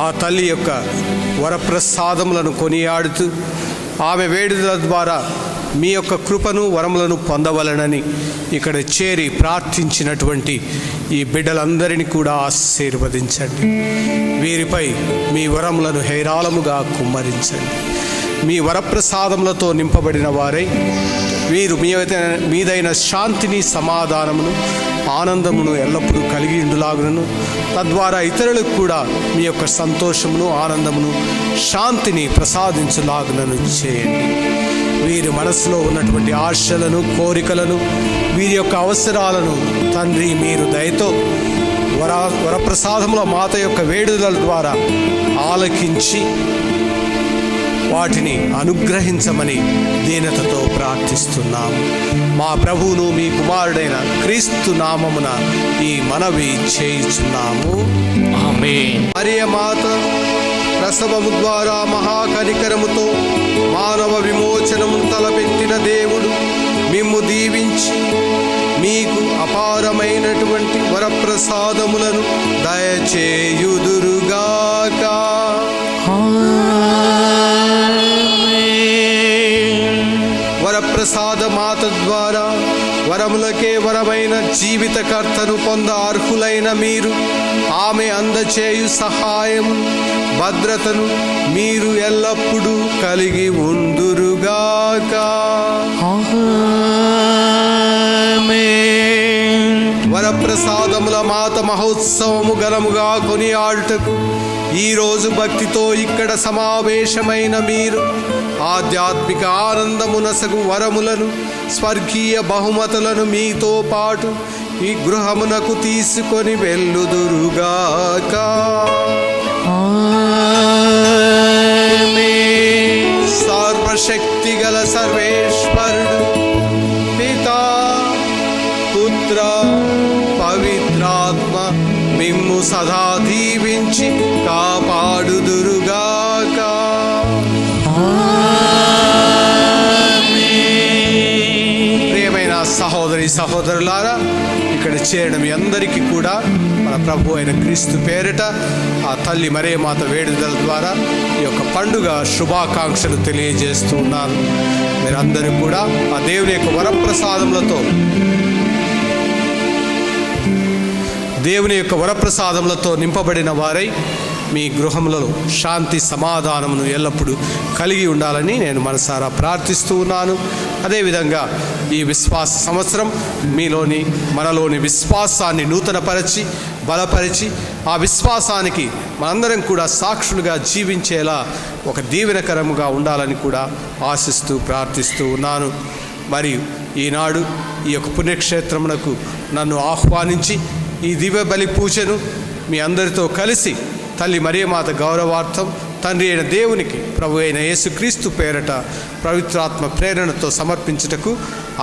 ఆ తల్లి యొక్క వరప్రసాదములను కొనియాడుతూ ఆమె వేడుదల ద్వారా మీ యొక్క కృపను వరములను పొందవలనని ఇక్కడ చేరి ప్రార్థించినటువంటి ఈ బిడ్డలందరినీ కూడా ఆశీర్వదించండి. వీరిపై మీ వరములను హేరాళముగా కుమ్మరించండి. మీ వరప్రసాదములతో నింపబడిన వారై వీరు మీదైన శాంతిని, సమాధానమును, ఆనందమును ఎల్లప్పుడూ కలిగి ఉండులాగునను, తద్వారా ఇతరులకు కూడా మీ యొక్క సంతోషమును, ఆనందమును, శాంతిని ప్రసాదించులాగునను చేయండి. వీరి మనసులో ఉన్నటువంటి ఆశలను, కోరికలను, వీరి యొక్క అవసరాలను తండ్రి మీరు దయతో వరప్రసాదముల మాత యొక్క వేడుదల ద్వారా ఆలకించి వాటిని అనుగ్రహించమని దీనతతో ప్రార్థిస్తున్నాము. మా ప్రభువును మీ కుమారుడైన క్రీస్తు నామమున ఈ మనవి చేయుచున్నాము. ఆమేన్. మరియమాత ప్రసవము ద్వారా మహాకనికరముతో మానవ విమోచనమును తలపెట్టిన దేవుడు మిమ్ము దీవించి మీకు అపారమైనటువంటి వరప్రసాదములను దయచేయుదురుగాక. వరప్రసాద మాత ద్వారా వరములకే వరమైన జీవితకర్తను పొంద అర్హులైన మీరు ఆమె అందచేయు సహాయం, భద్రతను మీరు ఎల్లప్పుడూ కలిగి ఉందురుగాక. వరప్రసాదముల బాలమాత మహోత్సవము ఘనముగా కొనియాడుటకు ఈరోజు భక్తితో ఇక్కడ సమావేశమైన మీరు ఆధ్యాత్మిక ఆనందమునసగు వరములను, స్వర్గీయ బహుమతులను మీతో పాటు ఈ గృహమునకు తీసుకొని వెళ్ళుదురుగాక. సర్వశక్తి గల సర్వేశ్వరుడు పితా, పుత్ర, పవిత్రాత్మ మిమ్ము సదా దీవించి కాపాడుదురుగాక. ప్రియమైన సహోదరి సహోదరులారా, ఇక్కడ చేరడం మీ అందరికీ కూడా మన ప్రభు అయిన క్రీస్తు పేరిట ఆ తల్లి మరియమాత వేడుదల ద్వారా ఈ యొక్క పండుగ శుభాకాంక్షలు తెలియజేస్తూ ఉన్నాను. మీరందరూ కూడా ఆ దేవుని యొక్క వరప్రసాదములతో నింపబడిన వారై మీ గృహములలో శాంతి సమాధానమును ఎల్లప్పుడూ కలిగి ఉండాలని నేను మనసారా ప్రార్థిస్తూ ఉన్నాను. అదేవిధంగా ఈ విశ్వాస సంవత్సరం మనలోని విశ్వాసాన్ని నూతనపరచి బలపరిచి ఆ విశ్వాసానికి మనందరం కూడా సాక్షులుగా జీవించేలా ఒక దీవెనకరముగా ఉండాలని కూడా ఆశిస్తూ ప్రార్థిస్తూ ఉన్నాను. మరియు ఈనాడు ఈ యొక్క పుణ్యక్షేత్రమునకు నన్ను ఆహ్వానించి ఈ దివ్య బలి పూజను మీ అందరితో కలిసి తల్లి మరియమాత గౌరవార్థం తండ్రి అయిన దేవునికి ప్రభు అయిన యేసుక్రీస్తు పేరట పవిత్రాత్మ ప్రేరణతో సమర్పించుటకు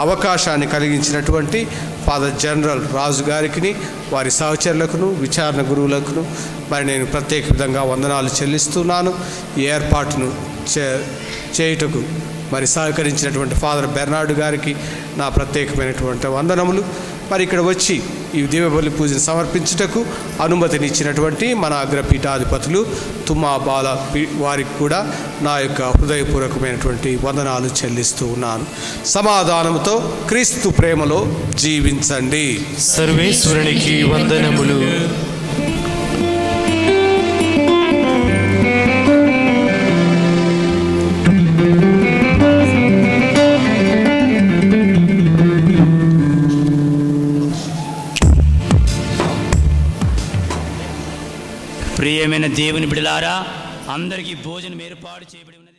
అవకాశాన్ని కలిగించినటువంటి ఫాదర్ జనరల్ రాజు గారికి, వారి సహచరులకును, విచారణ గురువులకును మరి నేను ప్రత్యేక విధంగా వందనాలు చెల్లిస్తున్నాను. ఈ ఏర్పాటును చేయుటకు మరి సహకరించినటువంటి ఫాదర్ బెర్నార్డు గారికి నా ప్రత్యేకమైనటువంటి వందనములు. మరి ఇక్కడ వచ్చి ఈ దివ్యబలి పూజను సమర్పించుటకు అనుమతినిచ్చినటువంటి మన అగ్రపీఠాధిపతులు తుమ్మా బాల వారికి కూడా నా యొక్క హృదయపూర్వకమైనటువంటి వందనాలు చెల్లిస్తూ ఉన్నాను. సమాధానంతో క్రీస్తు ప్రేమలో జీవించండి. సర్వేశ్వరునికి వందనములు. ప్రియమైన దేవుని బిడ్డలారా, అందరికీ భోజనం ఏర్పాటు చేయబడి ఉన్నది.